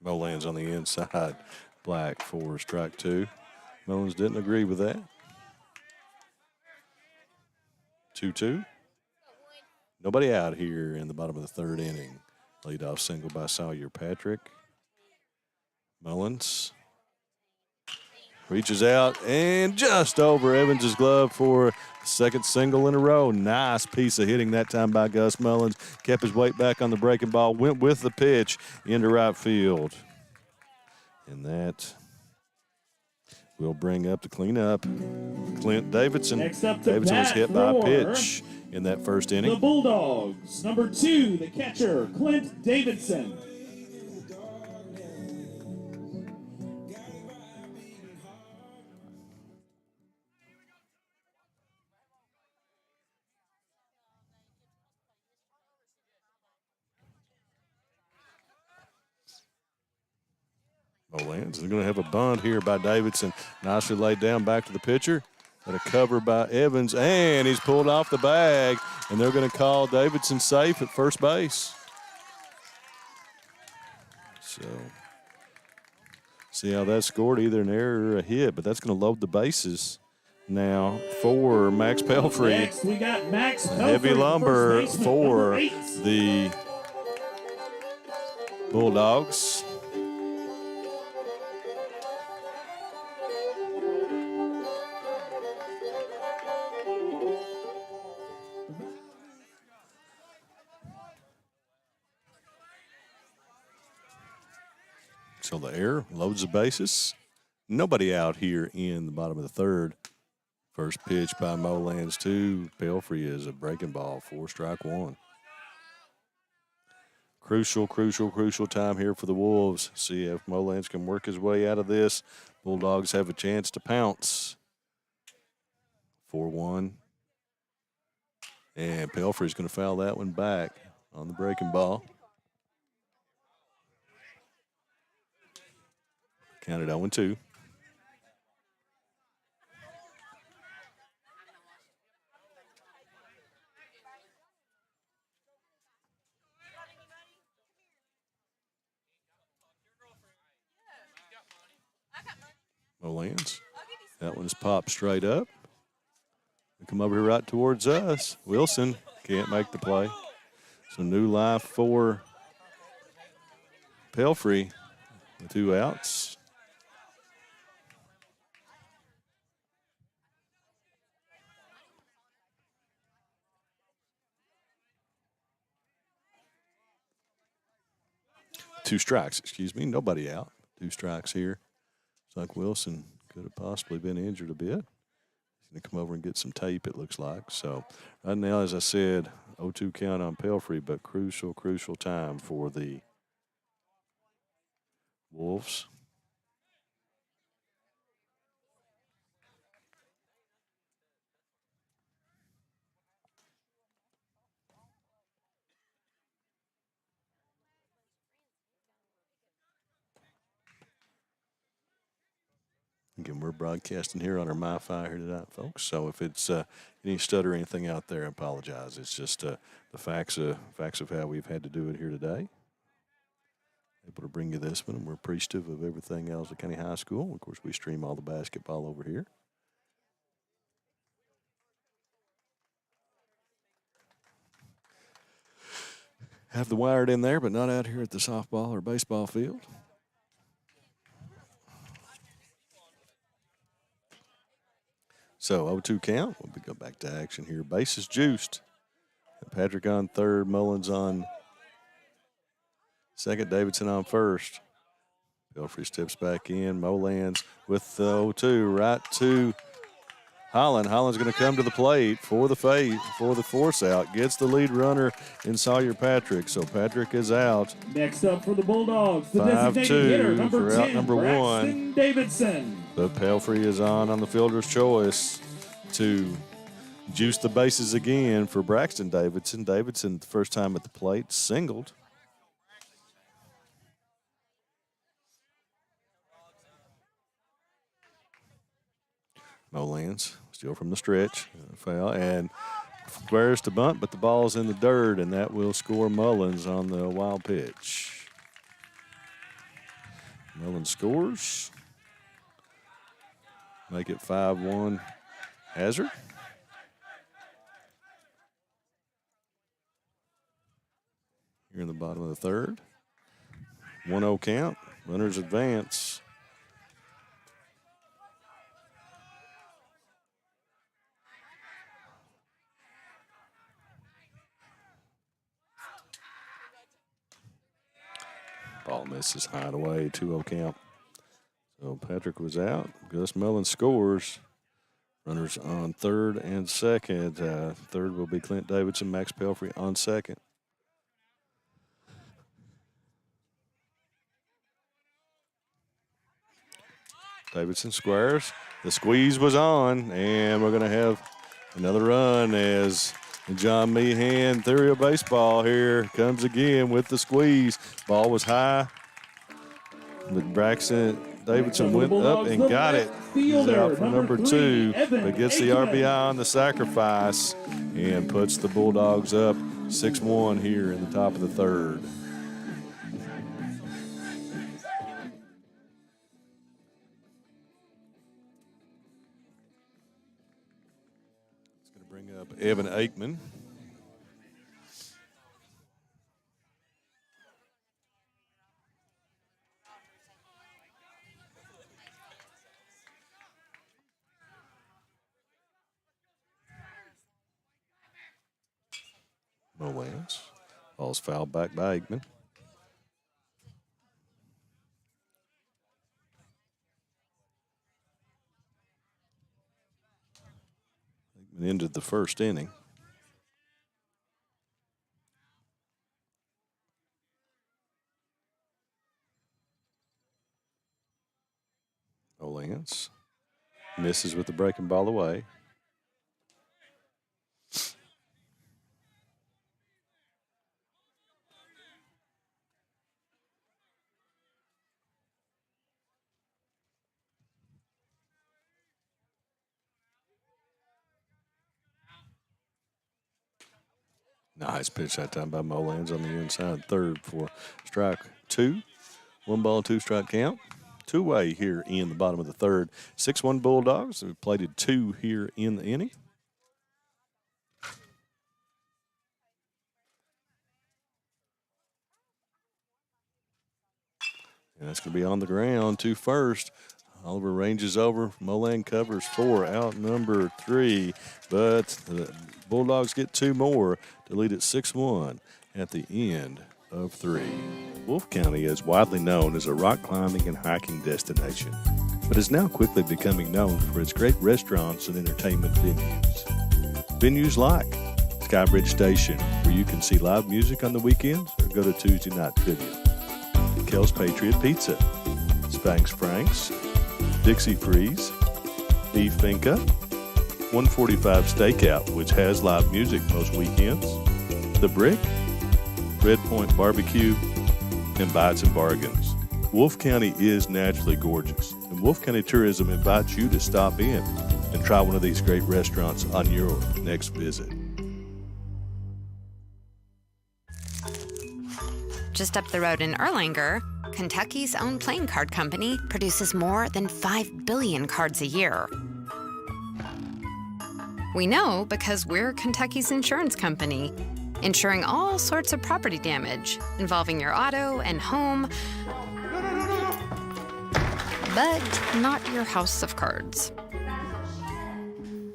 Mo Lands on the inside. Black for strike two. Mullins didn't agree with that. 2-2. Nobody out here in the bottom of the third inning. Leadoff single by Sawyer Patrick. Mullins reaches out and just over Evans' glove for the second single in a row. Nice piece of hitting that time by Gus Mullins. Kept his weight back on the breaking ball, went with the pitch into right field. And that will bring up to clean up Clint Davidson. Next up to Davidson was bat hit by a for pitch in that first inning. the Bulldogs, number 2, the catcher, Clint Davidson. Mo Lands is going to have a bunt here by Davidson. Nicely laid down back to the pitcher. Got a cover by Evans, and he's pulled off the bag, and they're going to call Davidson safe at first base. So, see how that scored, either an error or a hit, but that's going to load the bases now for Max Pelfrey. Next, we got Max Pelfrey, Heavy lumber first baseman, for number 8. the Bulldogs. So the air loads the bases. Nobody out here in the bottom of the third. First pitch by Mo Lands to Pelfrey is a breaking ball for strike one. Crucial time here for the Wolves. See if Mo Lands can work his way out of this. Bulldogs have a chance to pounce. 4-1. And Pelfrey's going to foul that one back on the breaking ball. Counted 0-2. Molans. That one's popped straight up. They come over here right towards us. Wilson can't make the play. So new life for Pelfrey with 2 outs. Two strikes, excuse me. Nobody out. 2 strikes here. It's like Wilson could have possibly been injured a bit. He's going to come over and get some tape, it looks like. So right now, as I said, 0-2 count on Pelfrey, but crucial time for the Wolves. Again, we're broadcasting here on our MiFi here tonight, folks. So if it's any stutter or anything out there, I apologize. It's just the facts of how we've had to do it here today. Able to bring you this one, and we're appreciative of everything else at County High School. Of course, we stream all the basketball over here. Have the wired in there, but not out here at the softball or baseball field. So 0-2 count. We'll go back to action here. Bases juiced. Patrick on third, Mullins on second, Davidson on first. Pelfrey steps back in. Molans with the 0-2 right to Holland. Holland's going to come to the plate for the force out. Gets the lead runner in Sawyer Patrick. So Patrick is out. Next up for the Bulldogs, the designated hitter, number 10, number Braxton 1. Davidson. But Pelfrey is on the fielder's choice to juice the bases again for Braxton Davidson. Davidson, the first time at the plate, singled. Molans still from the stretch. Foul. And squares to bunt, but the ball's in the dirt, and that will score Mullins on the wild pitch. Mullins scores. Make it 5-1 Hazard. Here in the bottom of the third. 1-0 count. Runners advance. Ball misses high and away. 2-0 count. So Patrick was out. Gus Mullins scores. Runners on third and second. Third will be Clint Davidson, Max Pelfrey on second. Davidson squares. The squeeze was on, and we're going to have another run as John Meehan, Theory of Baseball here, comes again with the squeeze. Ball was high, but Braxton Davidson went up and got it. He's out for number 2, but gets the RBI on the sacrifice and puts the Bulldogs up 6-1 here in the top of the third. It's going to bring up Evan Aikman. Molans. Ball's fouled back by Aikman. Aikman ended the first inning. Molans misses with the breaking ball away. Nice pitch that time by Molans on the inside third for strike 2. 1 ball, 2 strike count. two-way here in the bottom of the third. 6-1 Bulldogs. We've plated 2 here in the inning. And that's going to be on the ground, 2 first. Oliver ranges over. Molan covers 4, out number 3. But the Bulldogs get 2 more to lead it 6-1 at the end of 3. Wolfe County is widely known as a rock climbing and hiking destination, but is now quickly becoming known for its great restaurants and entertainment venues. Venues like Skybridge Station, where you can see live music on the weekends or go to Tuesday night trivia. Kel's Patriot Pizza, Spanx Frank's, Dixie Freeze, Beef Finca, 145 Stakeout, which has live music most weekends, The Brick, Red Point Barbecue, and Bites and Bargains. Wolfe County is naturally gorgeous, and Wolfe County Tourism invites you to stop in and try one of these great restaurants on your next visit. Just up the road in Erlanger, Kentucky's own playing card company produces more than 5 billion cards a year. We know because we're Kentucky's insurance company, insuring all sorts of property damage involving your auto and home, but not your house of cards.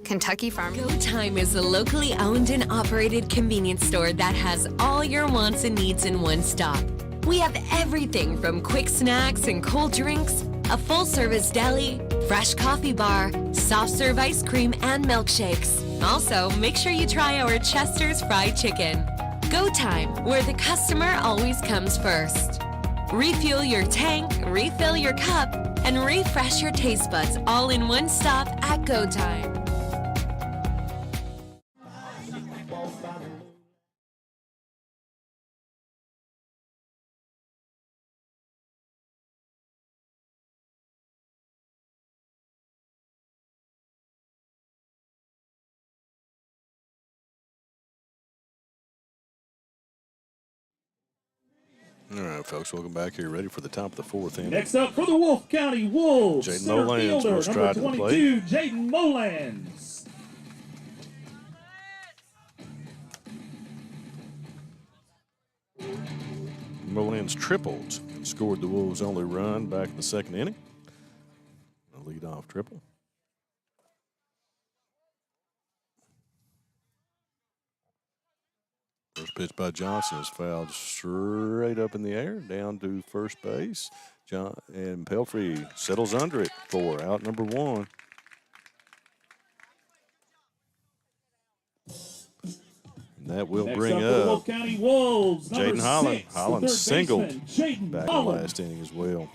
Kentucky Farm. Go Time is a locally owned and operated convenience store that has all your wants and needs in one stop. We have everything from quick snacks and cold drinks, a full-service deli, fresh coffee bar, soft-serve ice cream, and milkshakes. Also, make sure you try our Chester's Fried Chicken. Go Time, where the customer always comes first. Refuel your tank, refill your cup, and refresh your taste buds all in one stop at Go Time. All right, folks, welcome back here. Ready for the top of the 4th inning. Next up for the Wolfe County Wolves, Jaden center Molans fielder, will stride to number the plate. 22, Jaden Molans. Molans tripled and scored the Wolves' only run back in the 2nd inning. A leadoff triple. First pitch by Johnson is fouled straight up in the air, down to first base. And Pelfrey settles under it for out number 1. And that will Next bring up for the up Wolfe County Wolves, number Jaden Holland. 6, Holland the third singled baseman, Jaden back in the Holland. last inning as well.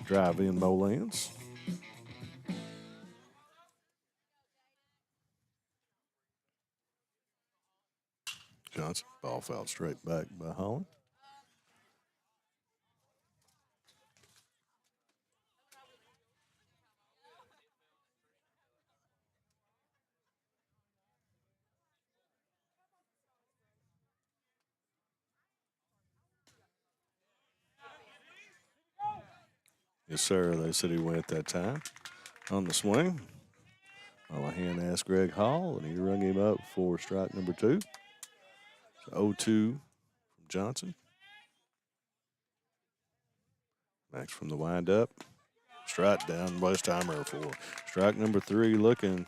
Drive in Molans. Johnson, ball fouled straight back by Holland. Yes, sir. They said he went that time on the swing. Monahan asked Greg Hall, and he rung him up for strike number 2. 0-2 from Johnson. Max from the windup. Strike down West Timer for strike number 3 looking.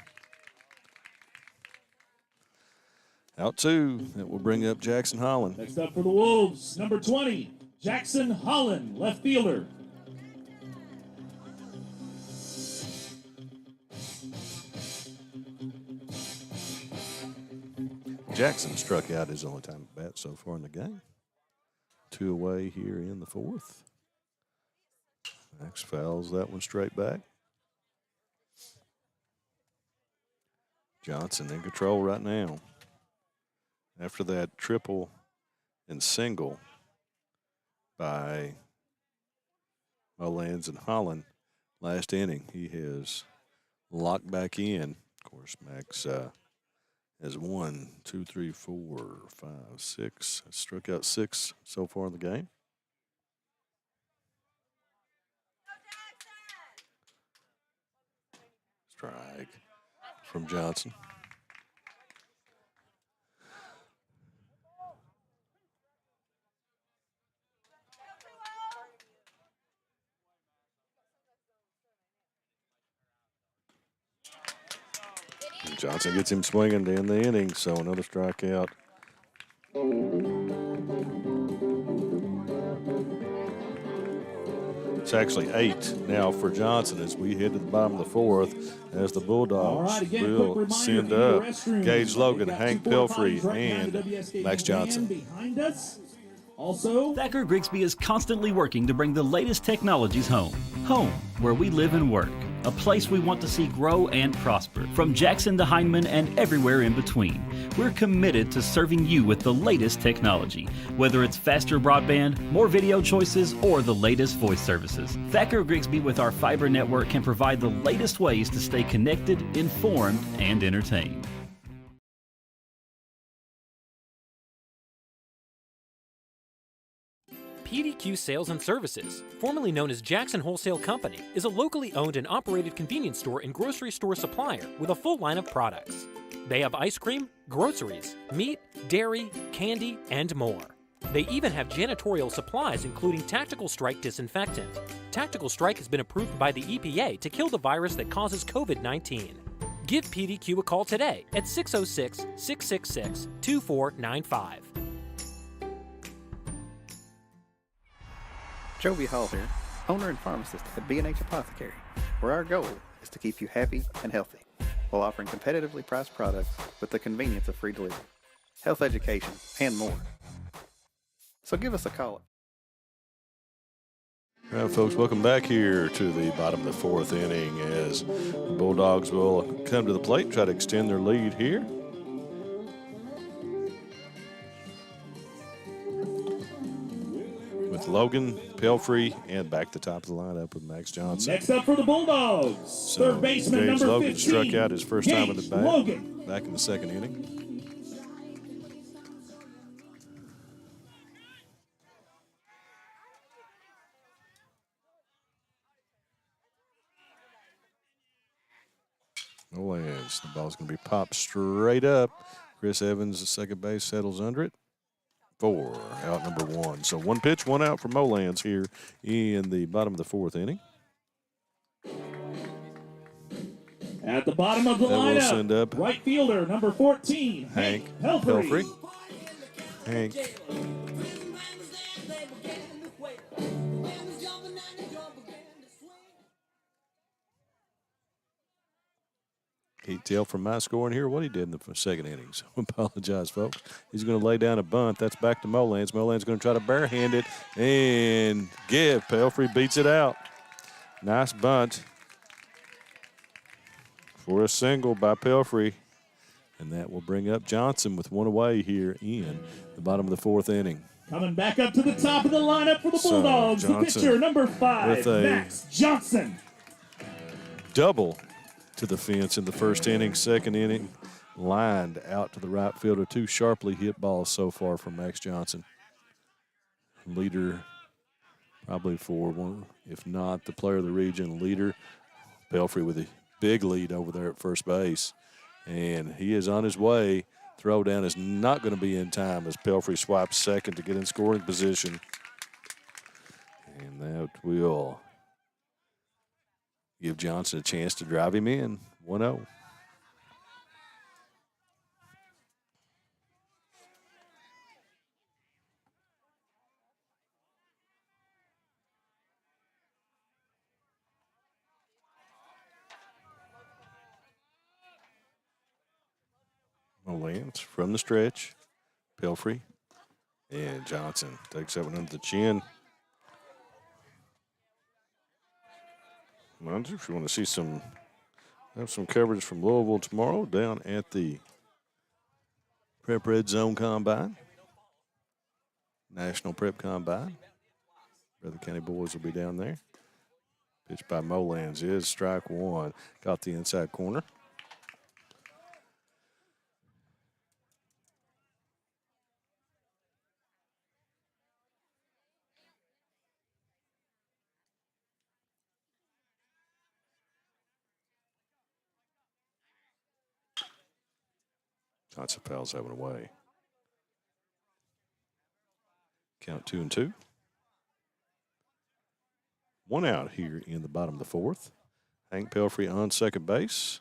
Out 2. That will bring up Jackson Holland. Next up for the Wolves, number 20, Jackson Holland, left fielder. Jackson struck out his only time at bat so far in the game. 2 away here in the 4th. Max fouls that one straight back. Johnson in control right now. After that triple and single by Molans and Holland last inning, he has locked back in. Of course, Max has 1, 2, 3, 4, 5, 6. Struck out 6 so far in the game. strike from Johnson. And Johnson gets him swinging to end the inning, so another strikeout. It's actually 8 now for Johnson as we head to the bottom of the 4th as the Bulldogs will send up Gage Logan, Hank Pelfrey, and Max Johnson. Behind us. Also, Thacker Grigsby is constantly working to bring the latest technologies home. Home, where we live and work. A place we want to see grow and prosper. From Jackson to Hindman and everywhere in between. We're committed to serving you with the latest technology. Whether it's faster broadband, more video choices, or the latest voice services. Thacker Grigsby with our fiber network can provide the latest ways to stay connected, informed, and entertained. PDQ Sales and Services, formerly known as Jackson Wholesale Company, is a locally owned and operated convenience store and grocery store supplier with a full line of products. They have ice cream, groceries, meat, dairy, candy, and more. They even have janitorial supplies including Tactical Strike disinfectant. Tactical Strike has been approved by the EPA to kill the virus that causes COVID-19. Give PDQ a call today at 606-666-2495. Jovi Hall here, owner and pharmacist at B&H Apothecary, where our goal is to keep you happy and healthy while offering competitively priced products with the convenience of free delivery, health education, and more. So give us a call. All right, folks, welcome back here to the bottom of the 4th inning as the Bulldogs will come to the plate, try to extend their lead here. With Logan, Pelfrey, and back to the top of the lineup with Max Johnson. Next up for the Bulldogs, So third baseman Gage number Logan 15. struck out his first time in the Gage bat, Logan. back in the 2nd inning. No lands. The ball's going to be popped straight up. Chris Evans, the second base, settles under it. 4, out number 1. So 1 pitch, 1 out for Molans here in the bottom of the 4th inning. At the bottom of the That will lineup, send up right fielder number 14, Hank Pelfrey. Hank. He tell from my scoring here what he did in the 2nd inning. So apologize, folks. He's going to lay down a bunt. That's back to Molans. Molans going to try to barehand it and give. Pelfrey beats it out. Nice bunt for a single by Pelfrey. And that will bring up Johnson with 1 away here in the bottom of the 4th inning. Coming back up to the top of the lineup for the Bulldogs, the pitcher number 5, Max Johnson. Double to the fence in the 1st inning. 2nd inning, lined out to the right fielder. 2 sharply hit balls so far from Max Johnson. Leader probably for one, if not the player of the region, leader. Pelfrey with a big lead over there at first base. And he is on his way. Throw down is not going to be in time as Pelfrey swipes second to get in scoring position. And that will give Johnson a chance to drive him in. 1-0. Lance from the stretch. Pelfrey. And Johnson takes that one under the chin. If you want to see have some coverage from Louisville tomorrow down at the Prep Red Zone Combine. National Prep Combine. Brother County boys will be down there. Pitch by Molans is strike 1. Got the inside corner. Johnson fouls that one away. Count 2-2. One out here in the bottom of the fourth. Hank Pelfrey on second base.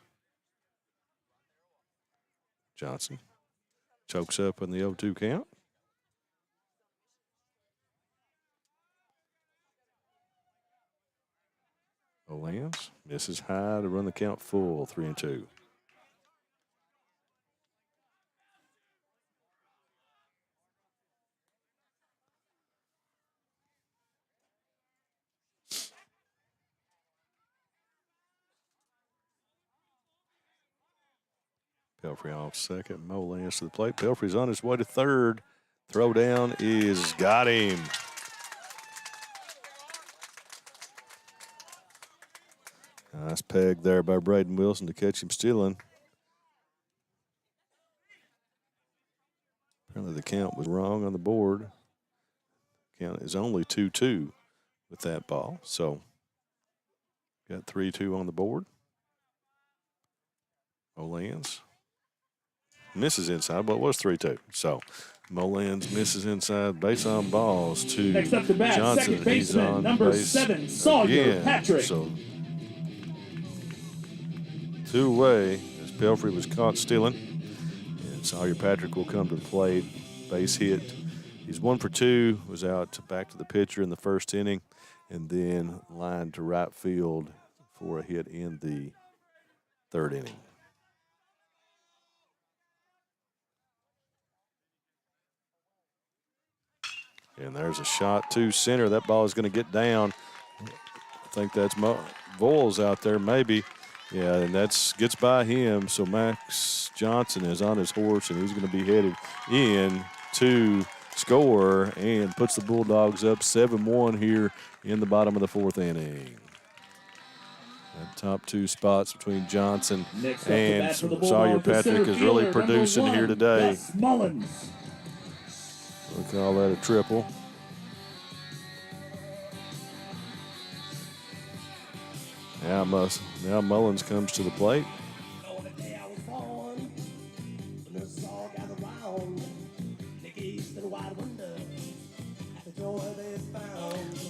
Johnson chokes up in the 0-2 count. Lands misses high to run the count full, 3-2. Pelfrey off second. Mo lands to the plate. Pelfrey's on his way to third. Throw down is got him. Nice peg there by Braden Wilson to catch him stealing. Apparently the count was wrong on the board. Count is only 2-2 with that ball. So got 3-2 on the board. Molands misses inside, but it was 3-2. So Molands misses inside, base on balls to Next up to bat, Johnson. second baseman, He's on number base 7, Sawyer Patrick. So 2 away as Pelfrey was caught stealing. And Sawyer Patrick will come to the plate. Base hit. He's 1 for 2. Was out back to the pitcher in the first inning, and then lined to right field for a hit in the third inning. And there's a shot to center. That ball is going to get down. I think that's Voles out there, maybe. Yeah, and that gets by him. So Max Johnson is on his horse, and he's going to be headed in to score and puts the Bulldogs up 7-1 here in the bottom of the fourth inning. That top 2 spots between Johnson and Sawyer Patrick is really producing here today. Mullins. We'll call that a triple. Now Mullins comes to the plate.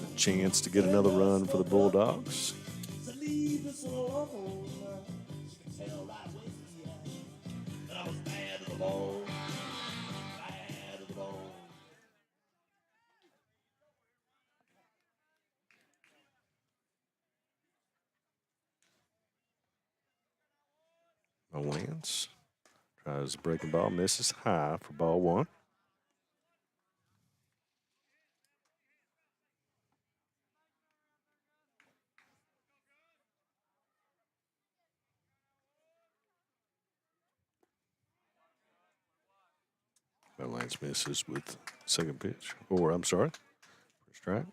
A chance to get another run for the Bulldogs. Lance tries the breaking ball, misses high for ball 1. Lance misses with second pitch, or I'm sorry, first strike.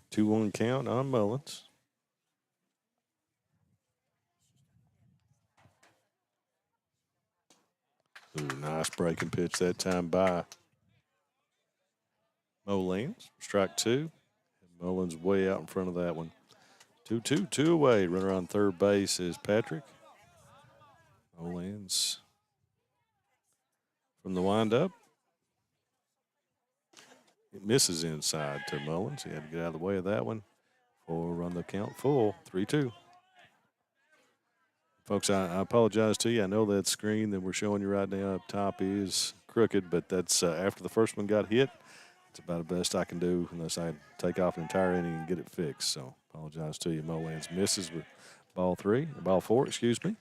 Two 1 count on Mullins. Ooh, nice breaking pitch that time by Mullins. Strike 2. And Mullins way out in front of that one. 2-2, 2 away. Runner on third base is Patrick. Mullins from the windup. It misses inside to Mullins. He had to get out of the way of that one or run the count full, 3-2. Folks, I apologize to you. I know that screen that we're showing you right now up top is crooked, but that's after the first one got hit. It's about the best I can do unless I take off an entire inning and get it fixed. So apologize to you. Mullins misses with ball 4, excuse me.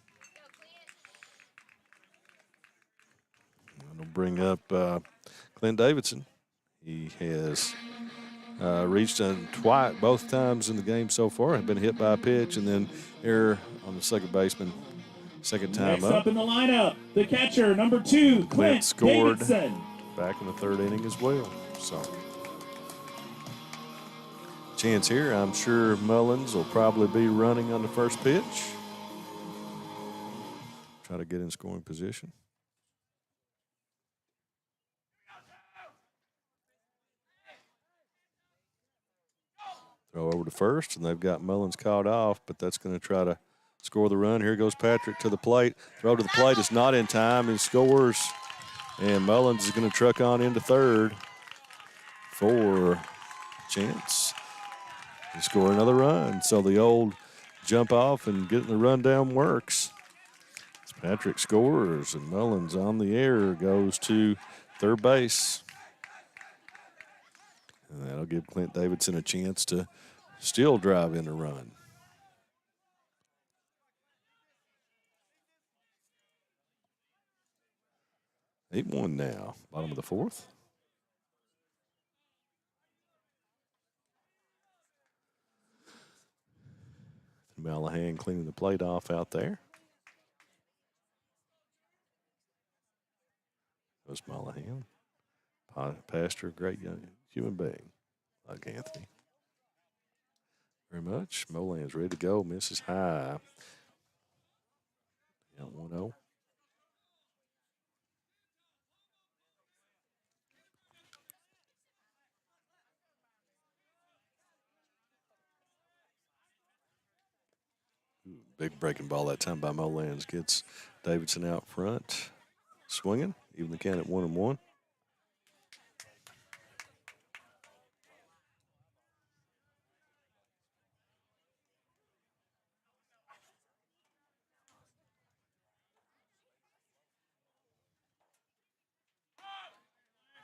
I'll bring up Clint Davidson. He has reached both times in the game so far. Have been hit by a pitch and then error on the second baseman. Second time Next up in the lineup, the catcher, number 2, Clint scored Davidson. Back in the third inning as well. So chance here. I'm sure Mullins will probably be running on the first pitch. Try to get in scoring position. Throw over to first, and they've got Mullins caught off, but that's going to try to score the run. Here goes Patrick to the plate. Throw to the plate is not in time. He scores, and Mullins is going to truck on into third for a chance to score another run. So the old jump off and getting the run down works. As Patrick scores, and Mullins on the air goes to third base. And that'll give Clint Davidson a chance to still drive in a run. 8-1 now, bottom of the fourth. Malahan cleaning the plate off out there. Goes Malahan. Pastor, great young human being like Anthony. Very much. Molan's ready to go. Misses high. Count 1-0. Big breaking ball that time by Molans. Gets Davidson out front. Swinging. Even the count at 1-1.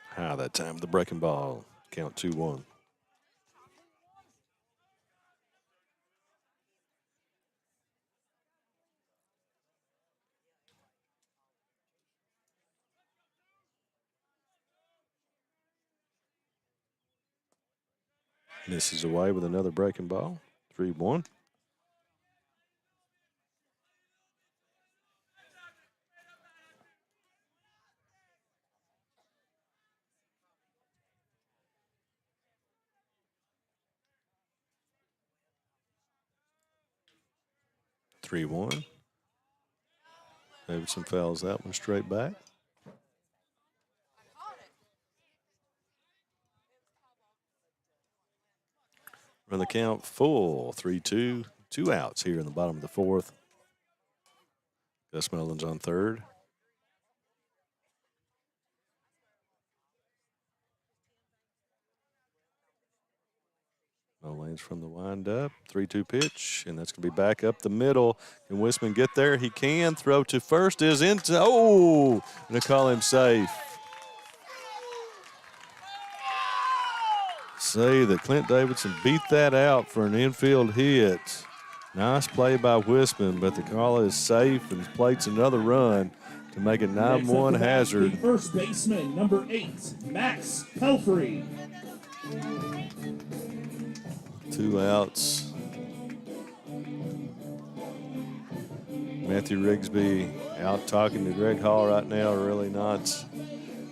High that time. The breaking ball. Count 2-1. Misses away with another breaking ball. 3-1. Davidson fouls that one straight back. Run the count full. 3-2. 2 outs here in the bottom of the fourth. Gus Mullins on third. No lanes from the windup. 3-2 pitch, and that's going to be back up the middle. Can Wisman get there? He can. Throw to first is into. Oh, going to call him safe. Say that Clint Davidson beat that out for an infield hit. Nice play by Wisman, but the call is safe and plates another run to make it 9-1 Hazard. First baseman, number 8, Max Pelfrey. 2 outs. Matthew Rigsby out talking to Greg Hall right now, really not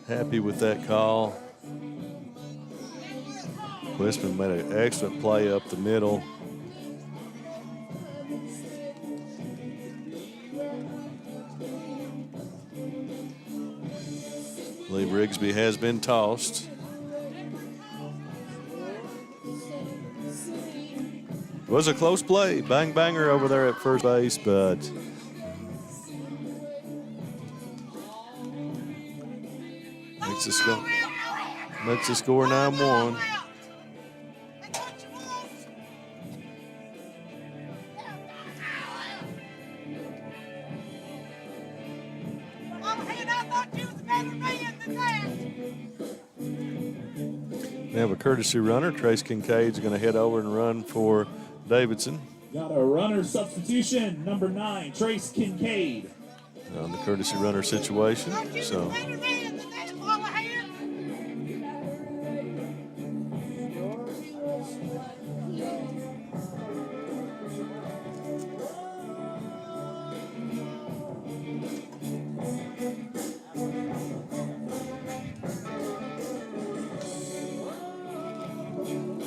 happy with that call. Wisman made an excellent play up the middle. I believe Rigsby has been tossed. It was a close play. Bang banger over there at first base, but makes the score 9-1. We have a courtesy runner. Trace Kincaid's going to head over and run for Davidson. Got a runner substitution, number 9, Trace Kincaid. On the courtesy runner situation. So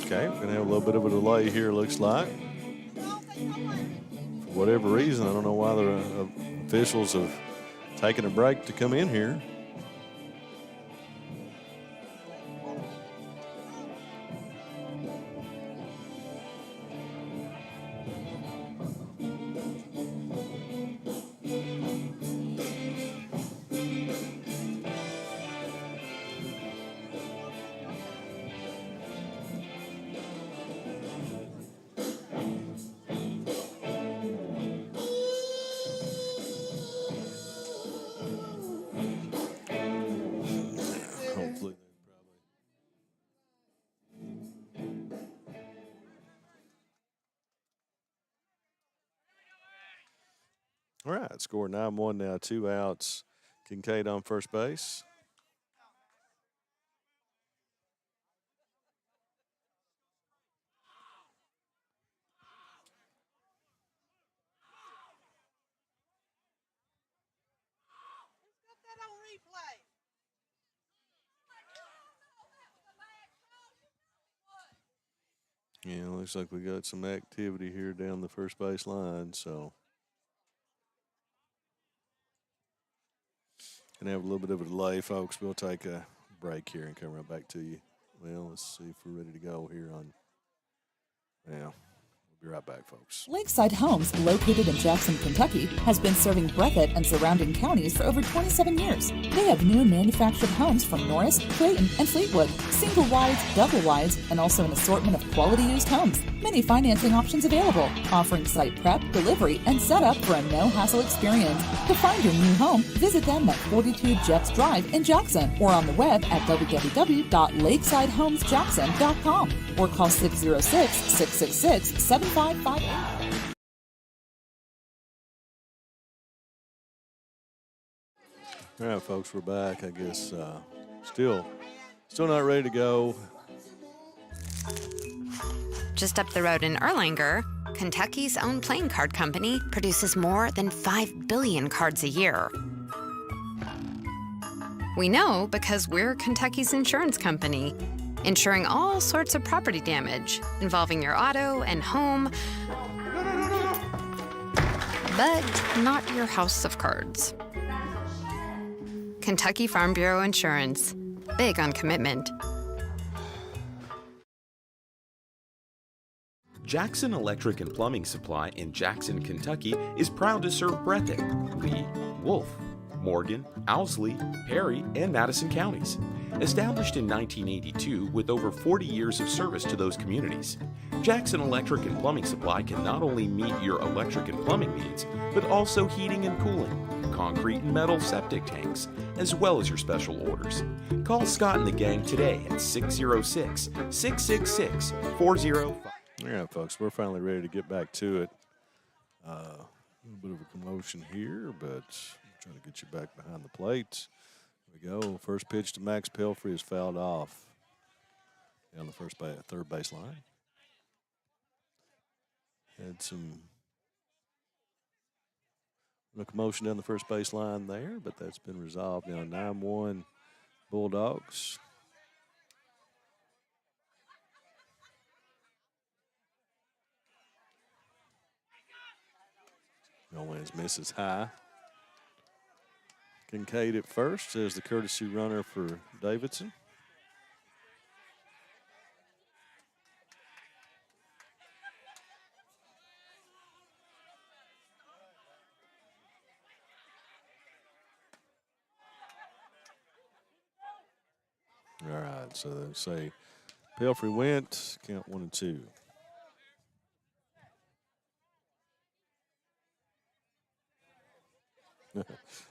Okay, we're going to have a little bit of a delay here, looks like. For whatever reason, I don't know why the officials have taken a break to come in here. Hopefully. All right, score 9-1 now, 2 outs. Kincaid on first base. Yeah, looks like we got some activity here down the first base line, so gonna have a little bit of a delay, folks. We'll take a break here and come right back to you. Well, let's see if we're ready to go here on. Yeah, we'll be right back, folks. Lakeside Homes, located in Jackson, Kentucky, has been serving Breathitt and surrounding counties for over 27 years. They have new and manufactured homes from Norris, Clayton, and Fleetwood, single wides, double wides, and also an assortment of quality used homes. Many financing options available, offering site prep, delivery, and setup for a no-hassle experience. To find your new home, visit them at 42 Jets Drive in Jackson or on the web at www.lakesidehomesjackson.com or call 606-666-7558. All right, folks, we're back. I guess still not ready to go. Just up the road in Erlanger, Kentucky's own playing card company produces more than 5 billion cards a year. We know because we're Kentucky's insurance company, insuring all sorts of property damage involving your auto and home, but not your house of cards. Kentucky Farm Bureau Insurance, big on commitment. Jackson Electric and Plumbing Supply in Jackson, Kentucky is proud to serve Breathitt, Lee, Wolfe, Morgan, Owsley, Perry, and Madison counties. Established in 1982 with over 40 years of service to those communities, Jackson Electric and Plumbing Supply can not only meet your electric and plumbing needs, but also heating and cooling, concrete and metal septic tanks, as well as your special orders. Call Scott and the gang today at 606-666-4055. All right, folks, we're finally ready to get back to it. A little bit of a commotion here, but I'm trying to get you back behind the plate. Here we go. First pitch to Max Pelfrey is fouled off down the third base line. Had some commotion down the first base line there, but that's been resolved now. 9-1 Bulldogs. No wins, misses high. Kincaid at first as the courtesy runner for Davidson. All right, so they say Pelfrey went, count 1-2.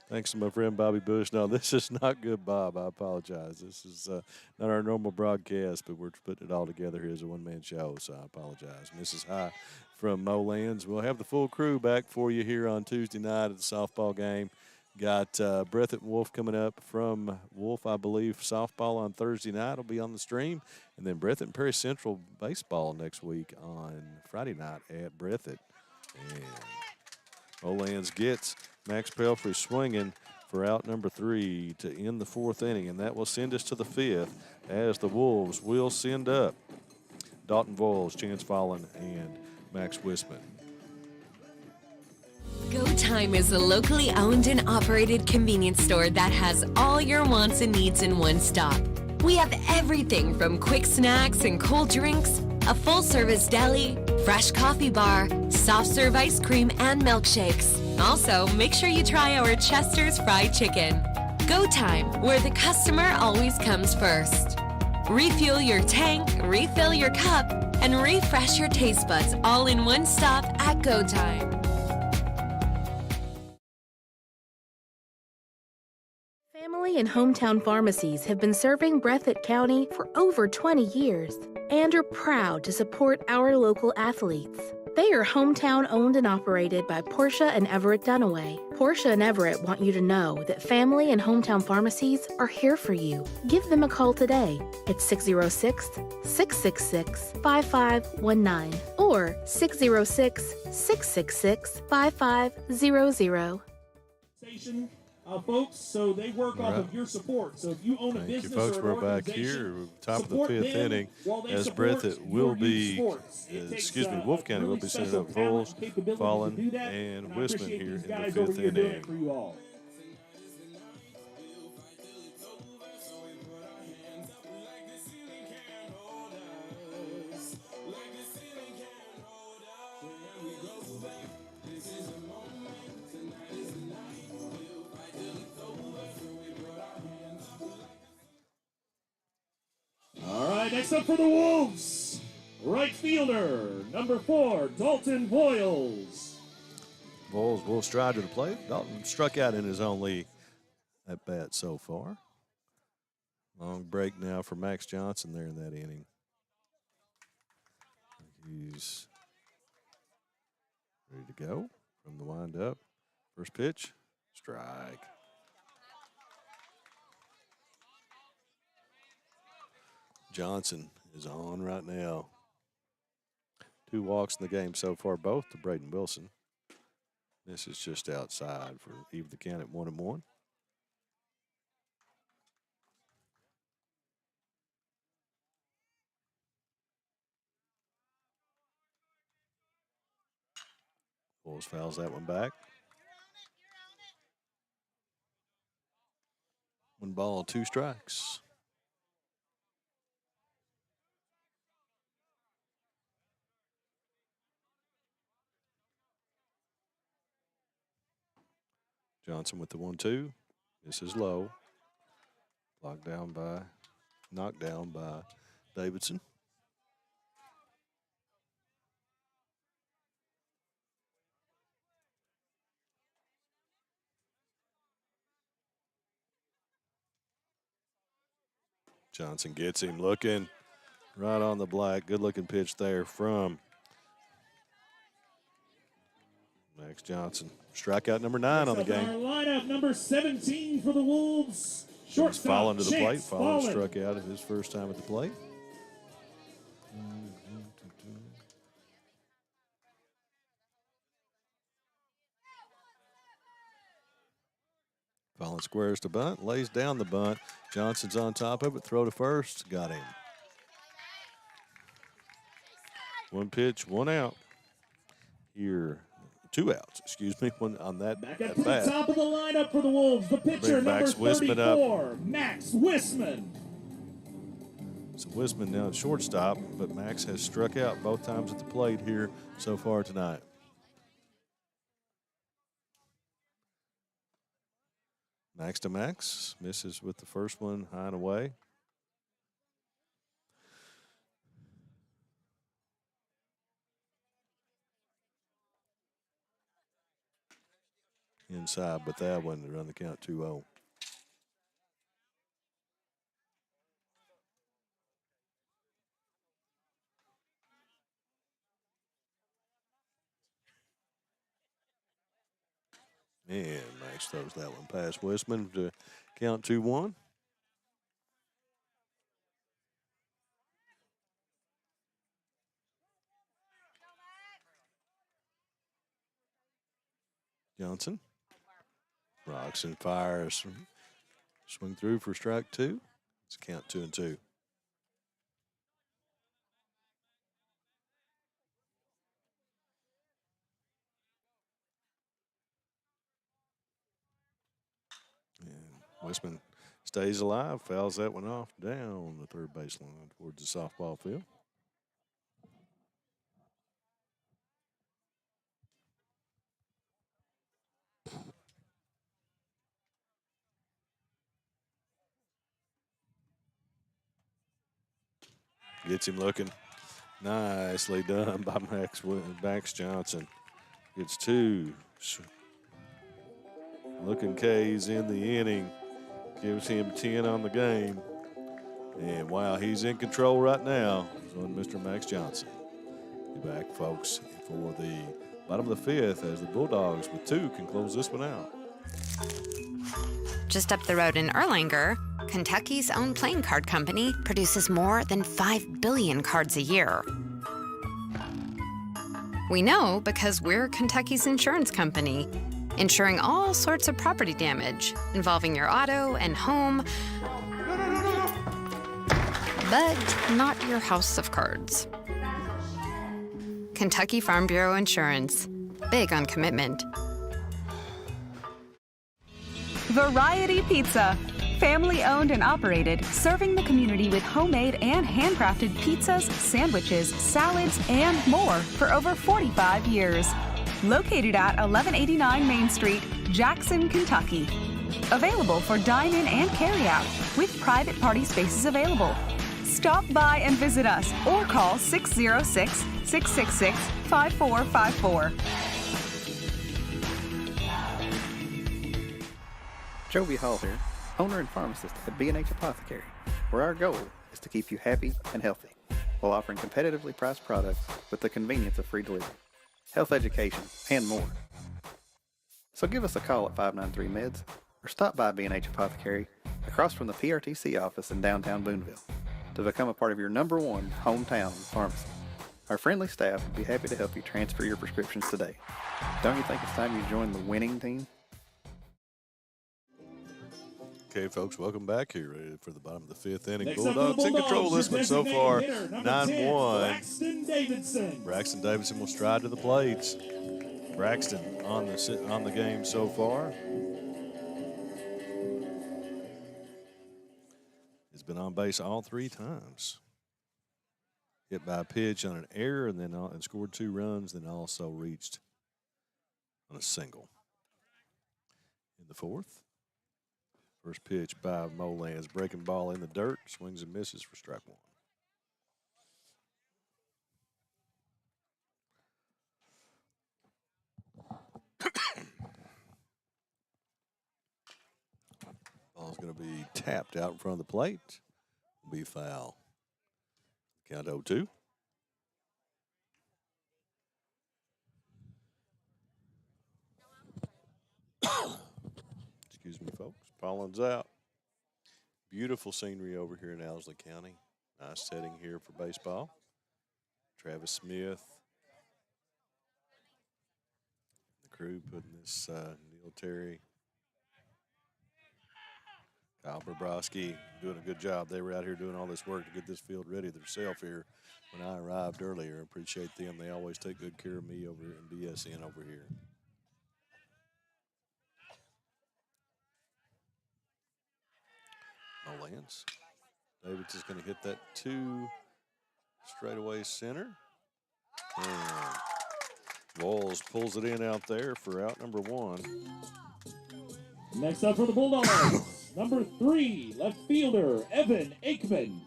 Thanks to my friend Bobby Bush. No, this is not good, Bob. I apologize. This is not our normal broadcast, but we're putting it all together here as a one-man show, so I apologize. Mrs. High from Molands. We'll have the full crew back for you here on Tuesday night at the softball game. Got Breathitt and Wolfe coming up from Wolfe, I believe. Softball on Thursday night will be on the stream. And then Breathitt and Perry Central baseball next week on Friday night at Breathitt. And Molands gets Max Pelfrey swinging for out number 3 to end the 4th inning. And that will send us to the 5th as the Wolves will send up Dalton Voiles, Chance Fallon, and Max Wisman. Go Time is a locally owned and operated convenience store that has all your wants and needs in one stop. We have everything from quick snacks and cold drinks, a full-service deli, fresh coffee bar, soft-serve ice cream, and milkshakes. Also, make sure you try our Chester's Fried Chicken. Go Time, where the customer always comes first. Refuel your tank, refill your cup, and refresh your taste buds all in one stop at Go Time. Family and hometown pharmacies have been serving Breathitt County for over 20 years and are proud to support our local athletes. They are hometown owned and operated by Portia and Everett Dunaway. Portia and Everett want you to know that family and hometown pharmacies are here for you. Give them a call today at 606-666-5519 or 606-666-5500. Station, folks, so they work off of your support. So if you own a business folks. or an We're back organization, here, top of the support fifth them inning, while they as support Breathitt your will youth be, sports. It takes, Wolfe County will really be sending special up talent Voiles, and capability Fallon, to do that, and I Wisman appreciate here these in guys the over fifth here doing inning. it for you all. All right, next up for the Wolves, right fielder, number 4, Dalton Voiles. Voiles will stride to the plate. Dalton struck out in his only at bat so far. Long break now for Max Johnson there in that inning. He's ready to go from the windup. First pitch, strike. Johnson is on right now. 2 walks in the game so far, both to Braden Wilson. This is just outside for even the count at 1-1. Bulls fouls that one back. 1 ball, 2 strikes. Johnson with the 1-2. This is low. Knocked down by Davidson. Johnson gets him looking right on the black. Good looking pitch there from Max Johnson. Strikeout number 9 on the game. Our lineup, number 17 for the Wolves. Shortstop, Fallon to the plate. Chance Fallon Fallon. struck out at his first time at the plate. Fallon squares to bunt, lays down the bunt. Johnson's on top of it. Throw to first. Got him. 1 pitch, 1 out. Here, 2 outs. Excuse me. 1 on that Back at up to the bat. top of the lineup for the Wolves. The pitcher, Bring number Max Wisman up. 34, Max Wisman. So Wisman now at shortstop, but Max has struck out both times at the plate here so far tonight. Max to Max. Misses with the first one high and away. Inside, but that one to run the count 2-0. And Max throws that one past Wisman to count 2-1. Johnson rocks and fires. Swing through for strike 2. It's count 2-2. Westman stays alive, fouls that one off down the third baseline towards the softball field. Gets him looking. Nicely done by Max Johnson. Gets two looking K's in the inning. Gives him 10 on the game. And wow, he's in control right now. He's on Mr. Max Johnson. Be back, folks, for the bottom of the fifth as the Bulldogs with two can close this one out. Just up the road in Erlanger, Kentucky's own playing card company produces more than 5 billion cards a year. We know because we're Kentucky's insurance company, insuring all sorts of property damage involving your auto and home, but not your house of cards. Kentucky Farm Bureau Insurance. Big on commitment. Variety Pizza. Family owned and operated, serving the community with homemade and handcrafted pizzas, sandwiches, salads, and more for over 45 years. Located at 1189 Main Street, Jackson, Kentucky. Available for dine-in and carry-out, with private party spaces available. Stop by and visit us or call 606-666-5454. Jovi Hall here, owner and pharmacist at B&H Apothecary, where our goal is to keep you happy and healthy while offering competitively priced products with the convenience of free delivery, health education, and more. So give us a call at 593-MEDS or stop by B&H Apothecary across from the PRTC office in downtown Booneville to become a part of your #1 hometown pharmacy. Our friendly staff would be happy to help you transfer your prescriptions today. Don't you think it's time you join the winning team? Okay, folks, welcome back here for the bottom of the fifth inning. Next up for the Bulldogs in control of this one so far, hitter, 9-1. Braxton Davidson. Braxton Davidson will stride to the plates. Braxton on the game so far. He's been on base all 3 times. Hit by a pitch on an error and scored 2 runs, then also reached on a single. In the fourth. First pitch by Molan's breaking ball in the dirt, swings and misses for strike 1. Ball's going to be tapped out in front of the plate. Be foul. Count 0-2. Excuse me, folks. Pollen's out. Beautiful scenery over here in Owsley County. Nice setting here for baseball. Travis Smith, the crew putting this Neil Terry, Kyle Bobrovsky doing a good job. They were out here doing all this work to get this field ready themselves here when I arrived earlier. Appreciate them. They always take good care of me over in BSN over here. No lands. Davids is going to hit that 2 straightaway center. And Walls pulls it in out there for out number 1. Next up for the Bulldogs, number 3, left fielder, Evan Aikman.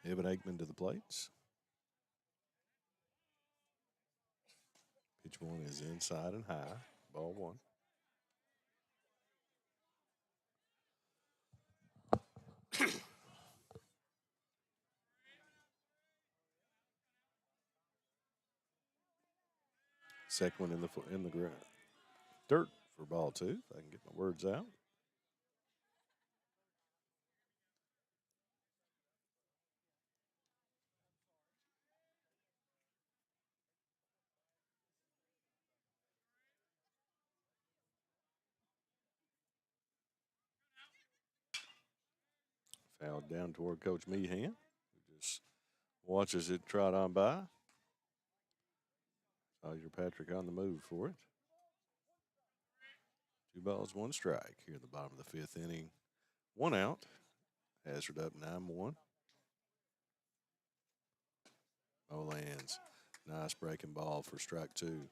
Evan Aikman to the plates. Pitch 1 is inside and high. Ball 1. Second one in the ground. Dirt for ball 2. If I can get my words out. Fouled down toward Coach Meehan, who just watches it trot on by. Sawyer Patrick on the move for it. 2 balls, 1 strike here in the bottom of the 5th inning. 1 out. Hazard up 9-1. Mo lands. Nice breaking ball for strike 2.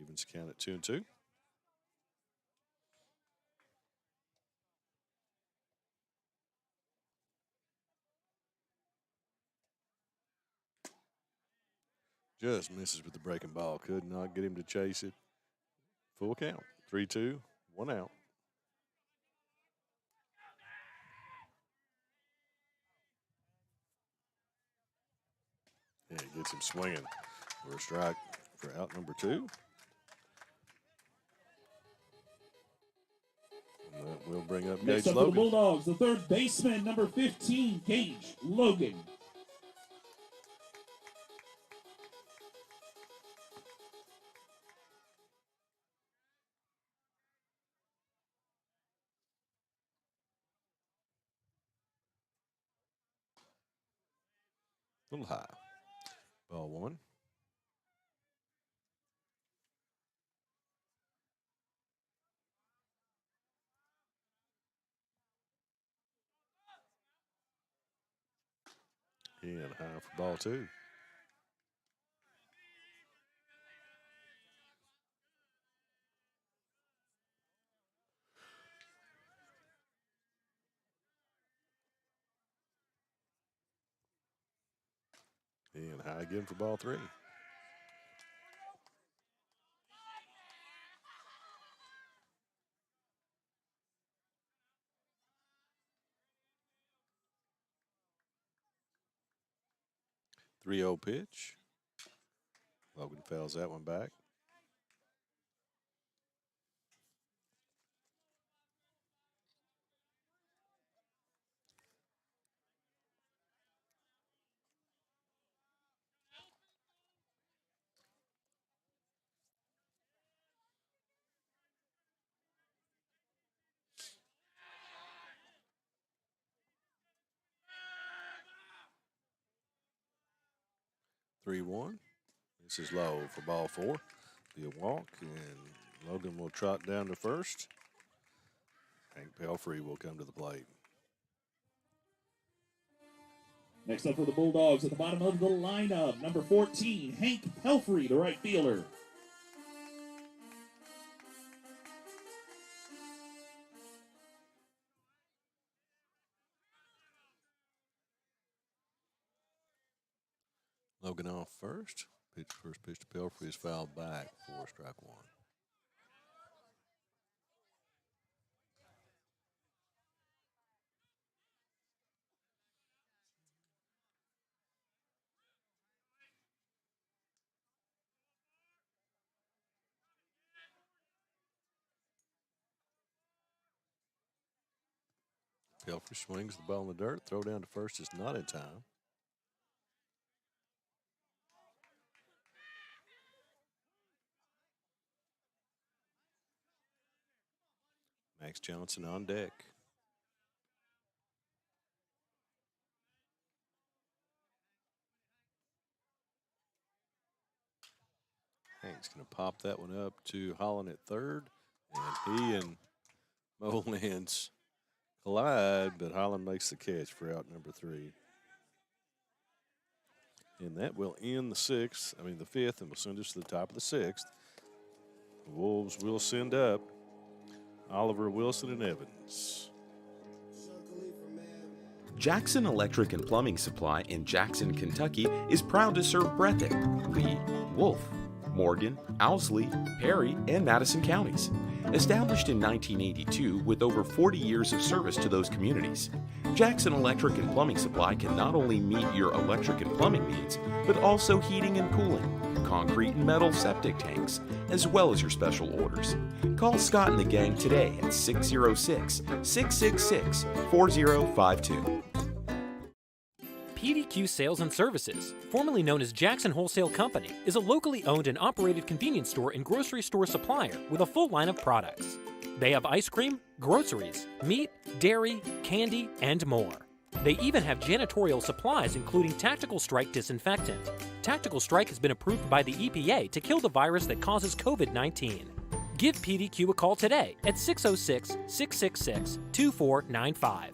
Evens count at 2-2. Just misses with the breaking ball. Could not get him to chase it. Full count. 3-2, 1 out. Yeah, he gets him swinging for a strike for out number 2. And that will bring up Next Gage up for the Logan. Bulldogs, the third baseman, number 15, Gage Logan. A little high. Ball 1. And high for ball 2. And high again for ball 3. Three-0 pitch. Logan fouls that one back. Three 1. This is low for ball 4. Be a walk, and Logan will trot down to first. Hank Pelfrey will come to the plate. Next up for the Bulldogs at the bottom of the lineup, number 14, Hank Pelfrey, the right fielder. Logan off first. First pitch to Pelfrey is fouled back for strike 1. Pelfrey swings the ball in the dirt. Throw down to first is not in time. Max Johnson on deck. Hank's going to pop that one up to Holland at third. And he and Molands collide, but Holland makes the catch for out number 3. And that will end the 5th, and will send us to the top of the 6th. The Wolves will send up Oliver, Wilson, and Evans. Jackson Electric and Plumbing Supply in Jackson, Kentucky is proud to serve Breathitt, Lee, Wolfe, Morgan, Owsley, Perry, and Madison counties. Established in 1982 with over 40 years of service to those communities, Jackson Electric and Plumbing Supply can not only meet your electric and plumbing needs, but also heating and cooling, concrete and metal septic tanks, as well as your special orders. Call Scott and the gang today at 606-666-4052. PDQ Sales and Services, formerly known as Jackson Wholesale Company, is a locally owned and operated convenience store and grocery store supplier with a full line of products. They have ice cream, groceries, meat, dairy, candy, and more. They even have janitorial supplies including Tactical Strike disinfectant. Tactical Strike has been approved by the EPA to kill the virus that causes COVID-19. Give PDQ a call today at 606-666-2495.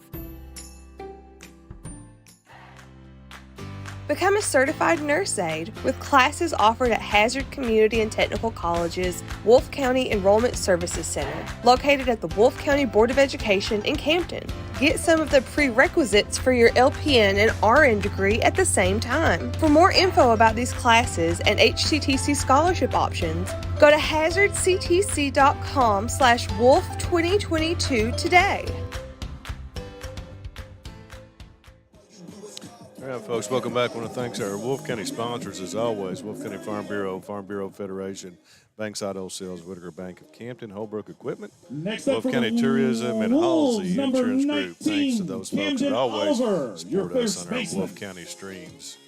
Become a certified nurse aide with classes offered at Hazard Community and Technical College's Wolfe County Enrollment Services Center, located at the Wolfe County Board of Education in Campton. Get some of the prerequisites for your LPN and RN degree at the same time. For more info about these classes and HCTC scholarship options, go to hazardctc.com/wolf2022 today. All right, folks, welcome back. I want to thank our Wolfe County sponsors, as always, Wolfe County Farm Bureau Federation, Bankside Wholesales, Whitaker Bank of Campton, Holbrook Equipment, Next up Wolfe County Tourism, and Halsey Insurance Group. Thanks to those folks that always support us on our Wolfe County streams.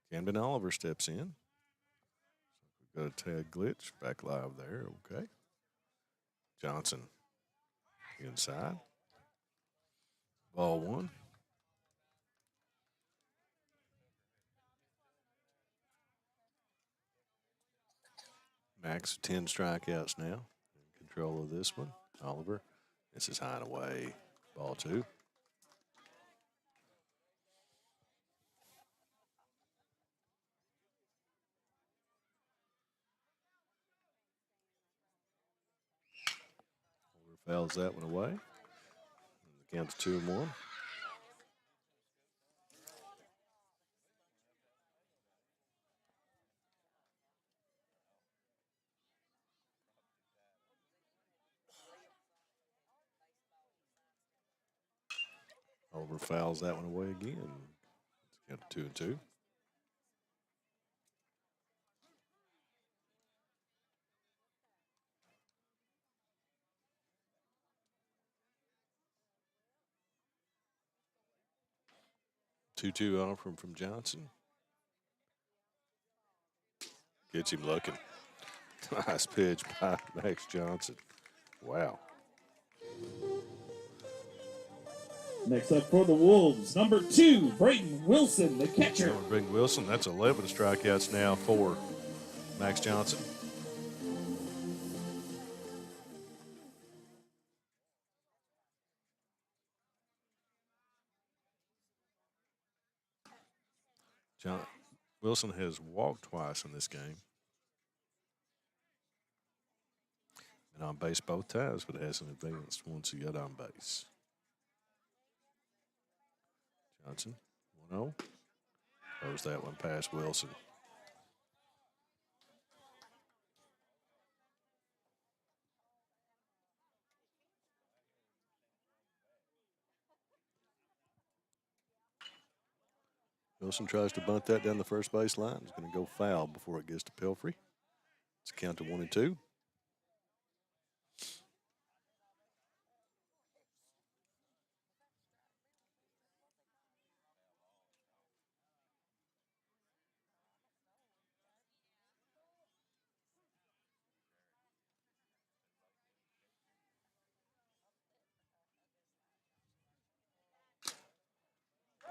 Camden Oliver steps in. We've got a tag glitch back live there. Okay. Johnson inside. Ball one. Max 10 strikeouts now. In control of this one. Oliver. This is high and away. Ball two. Fouls that one away. The count's 2-1. Oliver fouls that one away again. It's count 2-2. Two off from Johnson. Gets him looking. Nice pitch by Max Johnson. Wow. Next up for the Wolves, number 2, Brayton Wilson, the catcher. Brayton Wilson, that's 11 strikeouts now for Max Johnson. Wilson has walked twice in this game. Been on base both times, but hasn't advanced once he got on base. Johnson, 1-0. Throws that one past Wilson. Wilson tries to bunt that down the first base line. It's going to go foul before it gets to Pelfrey. It's a count to 1-2.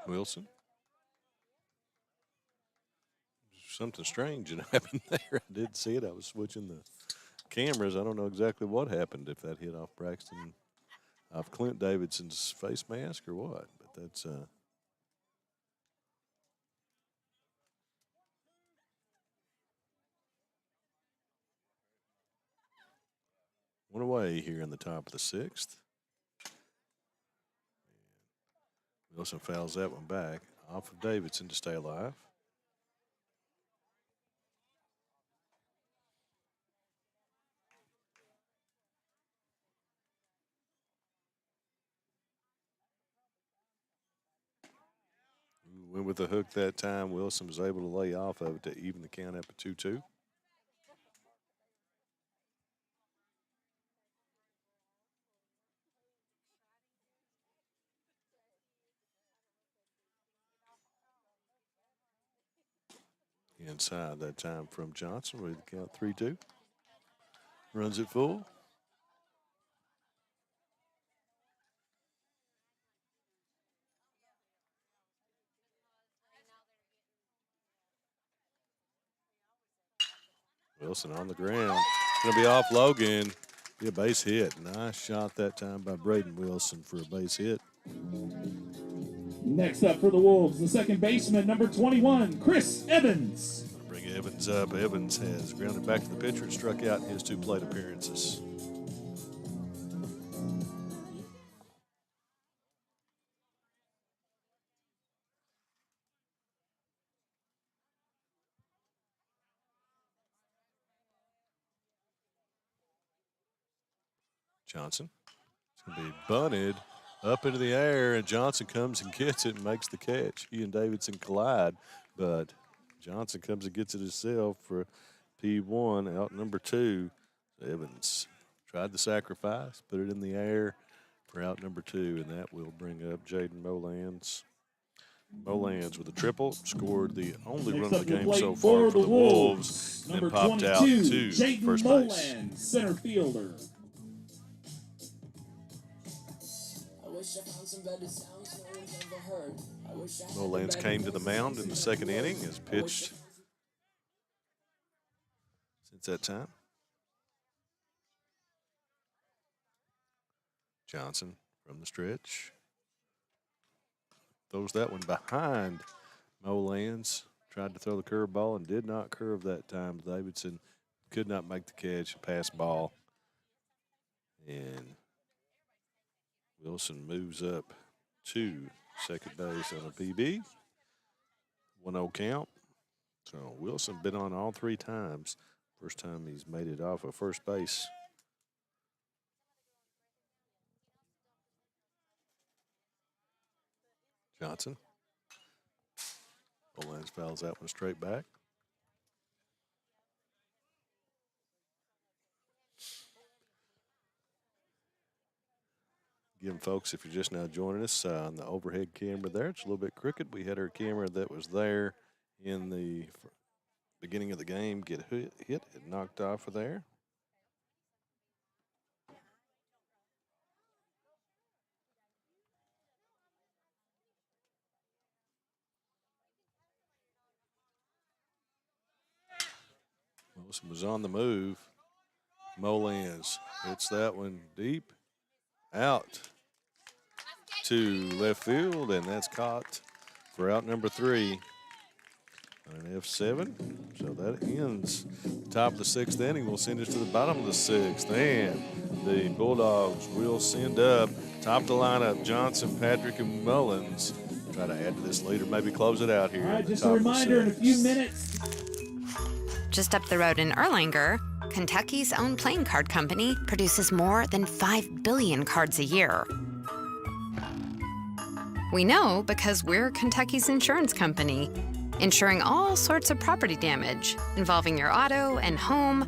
Wilson. Something strange that happened there. I did see it. I was switching the cameras. I don't know exactly what happened, if that hit off Braxton, off Clint Davidson's face mask or what. But that's one away here in the top of the 6th. Wilson fouls that one back off of Davidson to stay alive. Went with the hook that time. Wilson was able to lay off of it to even the count up at 2-2. Inside that time from Johnson with the count 3-2. Runs it full. Wilson on the ground. Going to be off Logan. Be a base hit. Nice shot that time by Braden Wilson for a base hit. Next up for the Wolves, the second baseman, number 21, Chris Evans. Bring Evans up. Evans has grounded back to the pitcher and struck out in his 2 plate appearances. Johnson. It's going to be bunted up into the air, and Johnson comes and gets it and makes the catch. He and Davidson collide, but Johnson comes and gets it himself for P1, out number 2. Evans tried the sacrifice, put it in the air for out number 2, and that will bring up Jaden Molans. Molans with a triple, scored the only run of the game so far for the Wolves, and popped out to first base. Center fielder. Molans came to the mound in the second inning, has pitched since that time. Johnson from the stretch. Throws that one behind Molans. Tried to throw the curveball and did not curve that time. Davidson could not make the catch, pass ball. And Wilson moves up to second base on a PB. 1-0 count. So Wilson been on all 3 times. First time he's made it off of first base. Johnson. Molans fouls that one straight back. Again, folks, if you're just now joining us on the overhead camera there, it's a little bit crooked. We had our camera that was there in the beginning of the game get hit and knocked off of there. Wilson was on the move. Molans hits that one deep out to left field, and that's caught for out number 3 on an F7. So that ends the top of the 6th inning. We'll send us to the bottom of the 6th, and the Bulldogs will send up top of the lineup Johnson, Patrick, and Mullins. Try to add to this lead or maybe close it out here. All right, just a reminder, in a few minutes. Just up the road in Erlanger, Kentucky's own playing card company produces more than 5 billion cards a year. We know because we're Kentucky's insurance company, insuring all sorts of property damage involving your auto and home,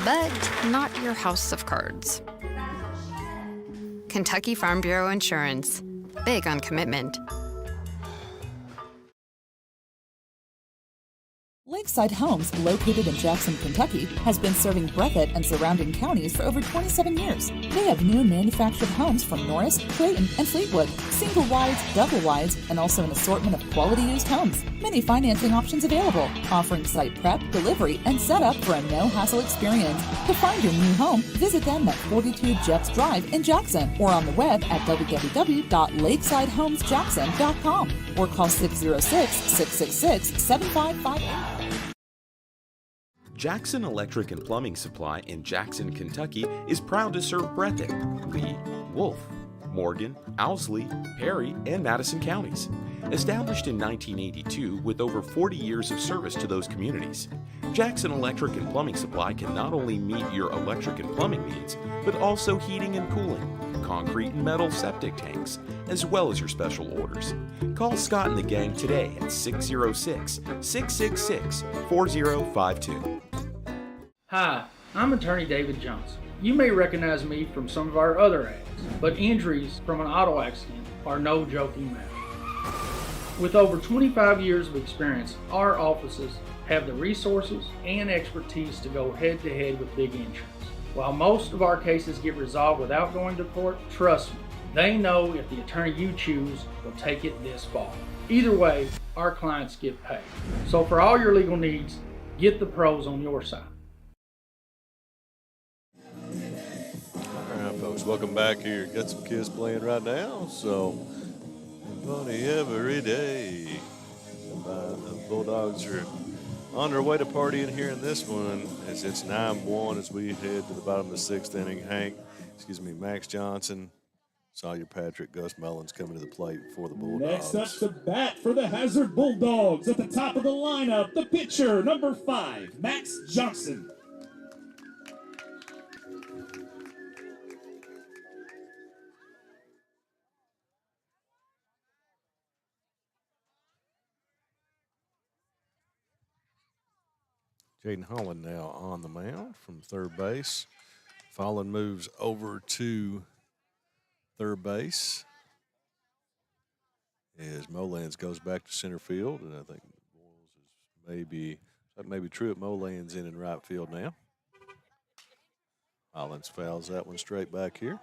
but not your house of cards. Kentucky Farm Bureau Insurance, big on commitment. Lakeside Homes, located in Jackson, Kentucky, has been serving Breathitt and surrounding counties for over 27 years. They have new manufactured homes from Norris, Clayton, and Fleetwood, single wides, double wides, and also an assortment of quality used homes. Many financing options available, offering site prep, delivery, and setup for a no-hassle experience. To find your new home, visit them at 42 Jeffs Drive in Jackson or on the web at www.lakesidehomesjackson.com or call 606-666-7558. Jackson Electric and Plumbing Supply in Jackson, Kentucky is proud to serve Breathitt, Lee, Wolfe, Morgan, Owsley, Perry, and Madison counties. Established in 1982 with over 40 years of service to those communities, Jackson Electric and Plumbing Supply can not only meet your electric and plumbing needs, but also heating and cooling, concrete and metal septic tanks, as well as your special orders. Call Scott and the gang today at 606-666-4052. Hi, I'm attorney David Johnson. You may recognize me from some of our other ads, but injuries from an auto accident are no joking matter. With over 25 years of experience, our offices have the resources and expertise to go head-to-head with big insurance. While most of our cases get resolved without going to court, trust me, they know if the attorney you choose will take it this far. Either way, our clients get paid. So for all your legal needs, get the pros on your side. All right, folks, welcome back here. Got some kids playing right now, so money every day. The Bulldogs are on their way to partying here in this one, as it's 9-1 as we head to the bottom of the 6th inning. Max Johnson, Sawyer Patrick, Gus Mullins coming to the plate for the Bulldogs. Next up to bat for the Hazard Bulldogs at the top of the lineup, the pitcher, number 5, Max Johnson. Jaden Holland now on the mound from third base. Fallon moves over to third base as Molans goes back to center field, and I think maybe Truett Molans in right field now. Hollins fouls that one straight back here.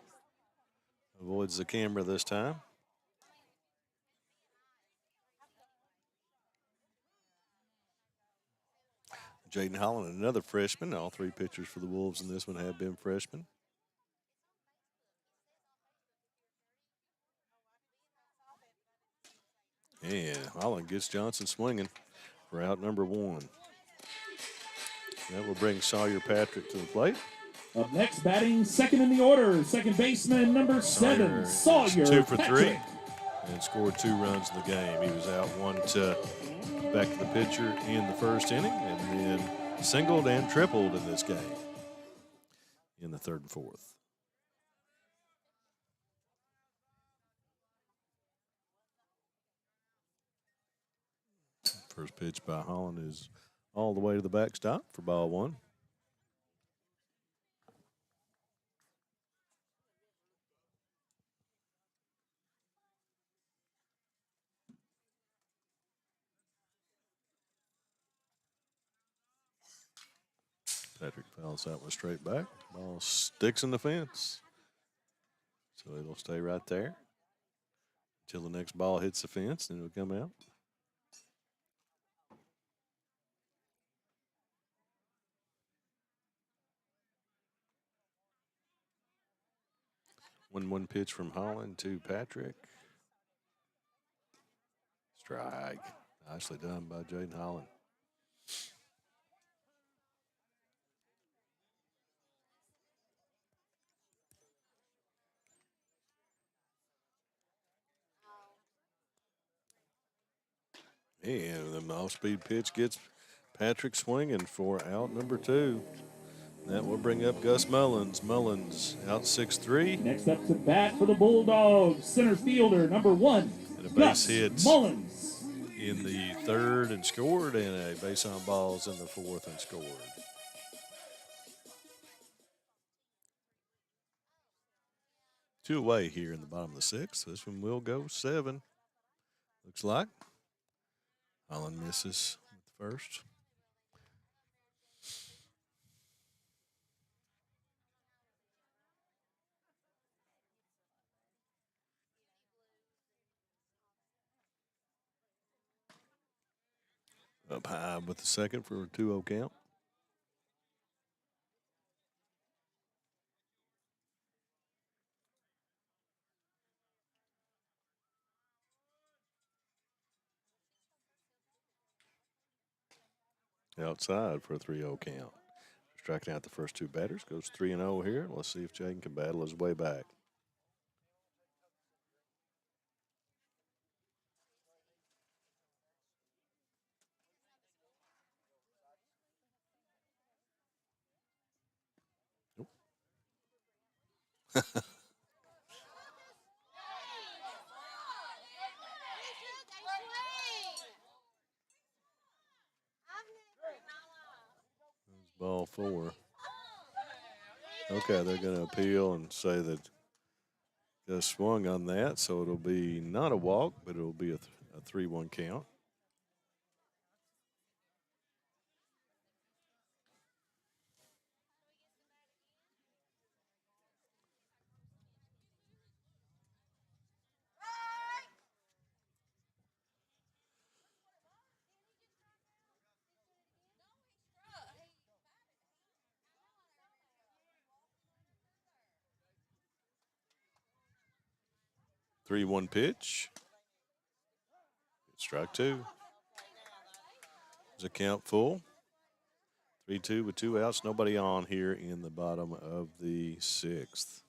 Avoids the camera this time. Jaden Holland, another freshman. All 3 pitchers for the Wolves in this one have been freshmen. And Holland gets Johnson swinging for out number 1. That will bring Sawyer Patrick to the plate. Up next, batting second in the order, second baseman, number 7, Sawyer 2 for 3 Patrick. and scored 2 runs in the game. He was out 1 back to the pitcher in the first inning, and then singled and tripled in this game in the 3rd and 4th. First pitch by Holland is all the way to the backstop for ball 1. Patrick fouls that one straight back. Ball sticks in the fence. So it'll stay right there until the next ball hits the fence, and it'll come out. One pitch from Holland to Patrick. Strike. Nicely done by Jaden Holland. And the off-speed pitch gets Patrick swinging for out number 2. That will bring up Gus Mullins. Mullins out 6-3. Next up to bat for the Bulldogs, center fielder, number 1, And a base Gus hit Mullins. in the 3rd and scored, and a base on balls in the 4th and scored. Two away here in the bottom of the 6th. This one will go 7. Looks like. Holland misses with the first. Up high with the second for a 2-0 count. Outside for a 3-0 count. Striking out the first 2 batters. Goes 3-0 here. Let's see if Jaden can battle his way back. Nope. Ball 4. Okay, they're going to appeal and say that Gus swung on that, so it'll be not a walk, but it'll be a 3-1 count. Three-one pitch. Strike two. There's a count full. 3-2 with 2 outs. Nobody on here in the bottom of the 6th.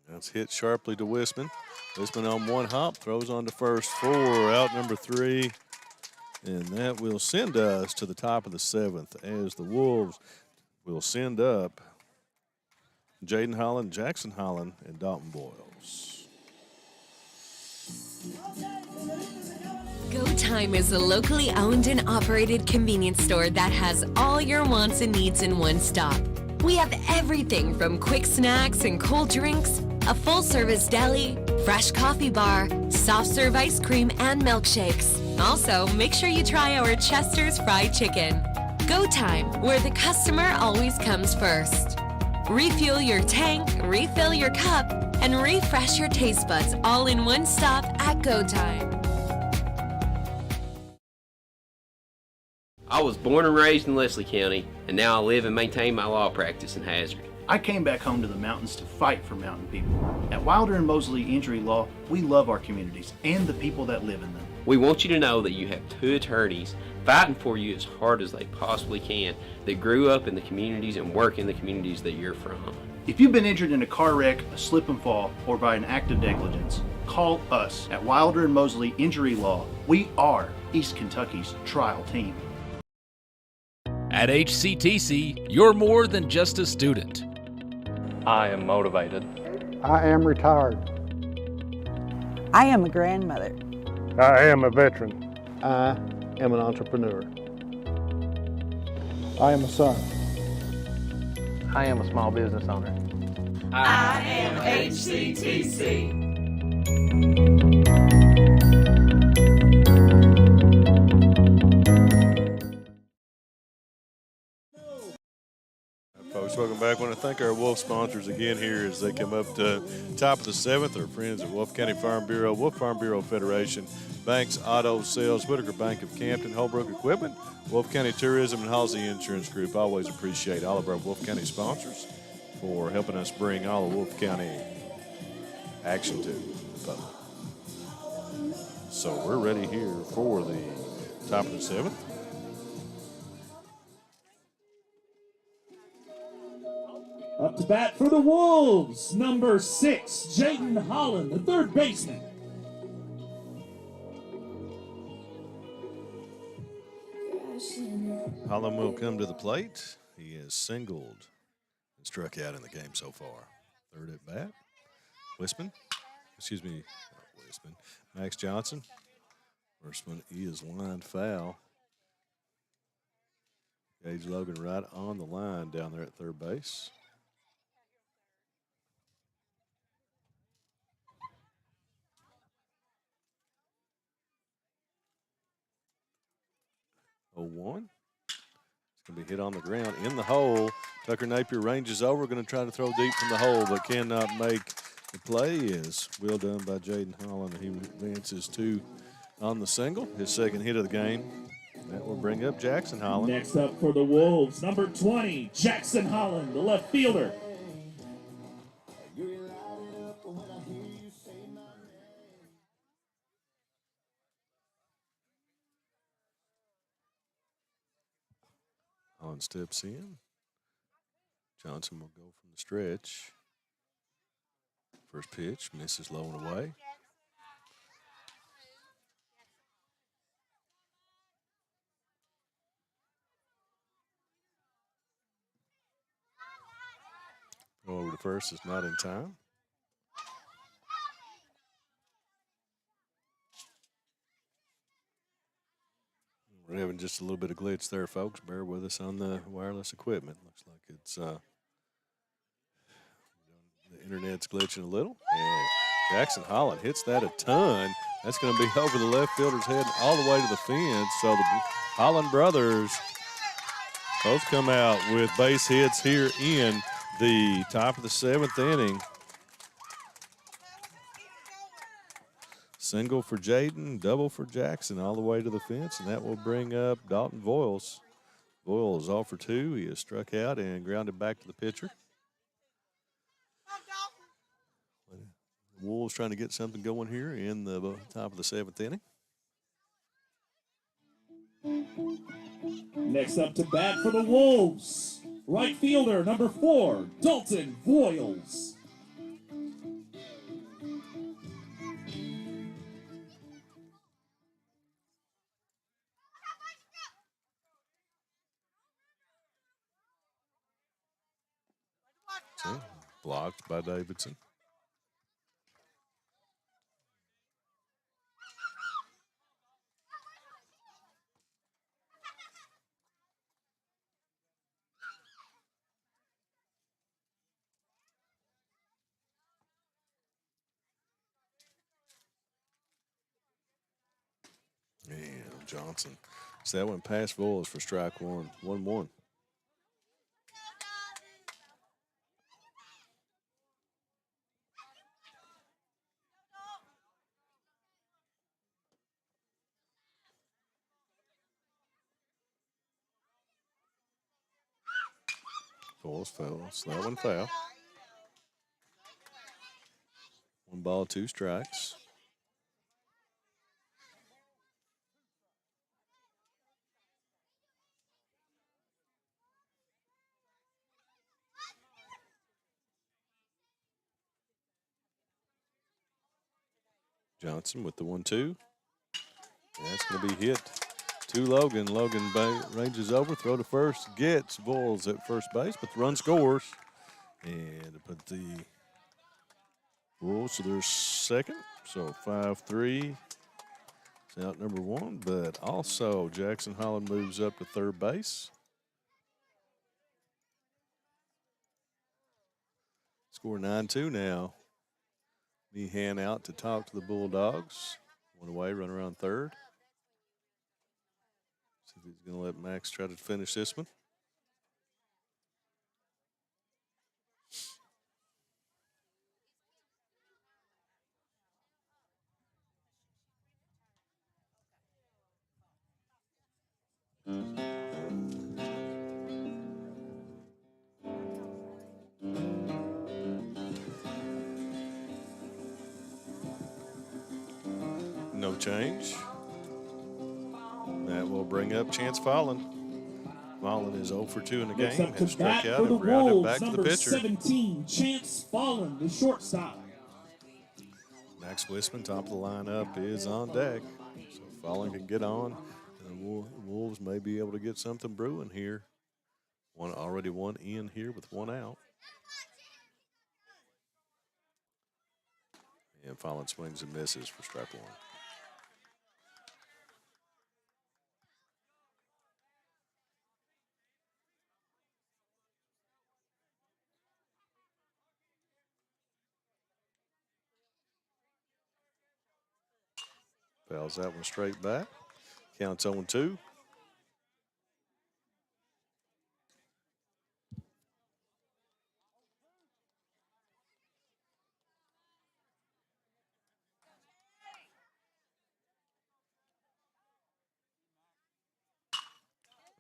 That's hit sharply to Wisman. Wisman on one hop, throws on to first, 4, out number 3. And that will send us to the top of the 7th as the Wolves will send up Jaden Holland, Jackson Holland, and Dalton Boyles. Go Time is a locally owned and operated convenience store that has all your wants and needs in one stop. We have everything from quick snacks and cold drinks, a full-service deli, fresh coffee bar, soft-serve ice cream, and milkshakes. Also, make sure you try our Chester's Fried Chicken. Go Time, where the customer always comes first. Refuel your tank, refill your cup, and refresh your taste buds all in one stop at Go Time. I was born and raised in Leslie County, and now I live and maintain my law practice in Hazard. I came back home to the mountains to fight for mountain people. At Wilder and Mosley Injury Law, we love our communities and the people that live in them. We want you to know that you have 2 attorneys fighting for you as hard as they possibly can that grew up in the communities and work in the communities that you're from. If you've been injured in a car wreck, a slip and fall, or by an act of negligence, call us at Wilder and Mosley Injury Law. We are East Kentucky's trial team. At HCTC, you're more than just a student. I am motivated. I am retired. I am a grandmother. I am a veteran. I am an entrepreneur. I am a son. I am a small business owner. I am HCTC. Folks, welcome back. I want to thank our Wolf sponsors again here as they come up to top of the 7th. Our friends at Wolfe County Farm Bureau, Wolf Farm Bureau Federation, Banks Auto Sales, Whitaker Bank of Campton, Holbrook Equipment, Wolfe County Tourism, and Halsey Insurance Group. I always appreciate all of our Wolfe County sponsors for helping us bring all of Wolfe County action to the public. So we're ready here for the top of the 7th. Up to bat for the Wolves, number 6, Jaden Holland, the third baseman. Holland will come to the plate. He has singled and struck out in the game so far. Third at bat. Max Johnson. First one is lined foul. Gage Logan right on the line down there at third base. One. It's going to be hit on the ground in the hole. Tucker Napier ranges over, going to try to throw deep from the hole, but cannot make the play. Is well done by Jaden Holland. He advances 2 on the single, his second hit of the game. That will bring up Jackson Holland. Next up for the Wolves, number 20, Jackson Holland, the left fielder. Holland steps in. Johnson will go from the stretch. First pitch, misses low and away. Throw over to first is not in time. We're having just a little bit of glitch there, folks. Bear with us on the wireless equipment. Looks like it's the internet's glitching a little. And Jackson Holland hits that a ton. That's going to be over the left fielder's head all the way to the fence. So the Holland brothers both come out with base hits here in the top of the 7th inning. Single for Jaden, double for Jackson all the way to the fence, and that will bring up Dalton Voiles. Voiles is 0 for 2. He is struck out and grounded back to the pitcher. The Wolves trying to get something going here in the top of the 7th inning. Next up to bat for the Wolves, right fielder number 4, Dalton Voiles. So, blocked by Davidson. And Johnson. So that went past Voiles for strike one. 1-1. Voiles fell. So that one foul. 1 ball, 2 strikes. Johnson with the 1-2. That's going to be hit to Logan. Logan ranges over, throw to first, gets Voiles at first base, but the run scores. And to put the Wolves to their second. So 5-3 is out number 1, but also Jackson Holland moves up to third base. Score 9-2 now. Meehan out to talk to the Bulldogs. 1 away, run around third. See if he's going to let Max try to finish this one. No change. That will bring up Chance Fallon. Fallon is 0 for 2 in the game. And struck out and grounded back to the pitcher. 17, Chance Fallon, the shortstop. Max Wisman, top of the lineup, is on deck. So Fallon can get on. And the Wolves may be able to get something brewing here. Already one in here with 1 out. And Fallon swings and misses for strike 1. Fouls that one straight back. Counts 0-2.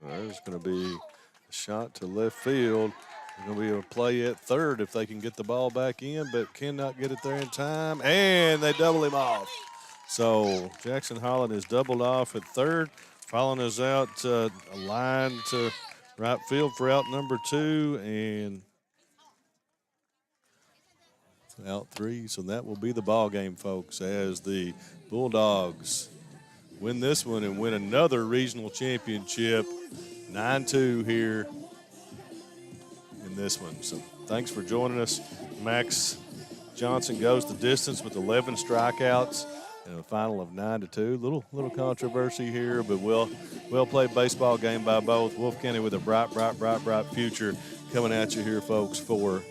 There's going to be a shot to left field. There's going to be a play at third if they can get the ball back in, but cannot get it there in time. And they double him off. So Jackson Holland is doubled off at third. Fallon is out a line to right field for out number 2 and out 3. So that will be the ball game, folks, as the Bulldogs win this one and win another regional championship. 9-2 here in this one. So thanks for joining us. Max Johnson goes the distance with 11 strikeouts a final of 9-2. Little controversy here, but well played baseball game by both. Wolfe County with a bright future coming at you here, folks, for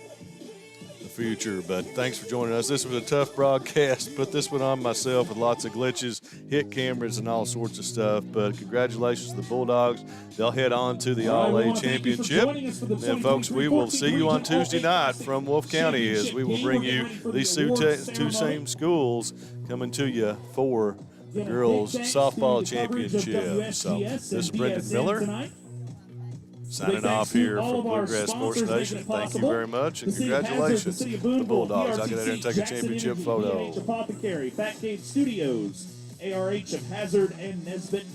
the future. But thanks for joining us. This was a tough broadcast. Put this one on myself with lots of glitches, hit cameras, and all sorts of stuff. But congratulations to the Bulldogs. They'll head on to the All-A Championship. And, folks, we will see you on Tuesday night from Wolfe County as we will bring you these two same schools coming to you for the girls' softball championship. So this is Brendan Miller signing off here from Bluegrass Sports Station. Thank you very much, and congratulations to the Bulldogs. I'll get out here and take a championship photo. Apothecary, Fat Cave Studios, ARH of Hazard and Nesbitt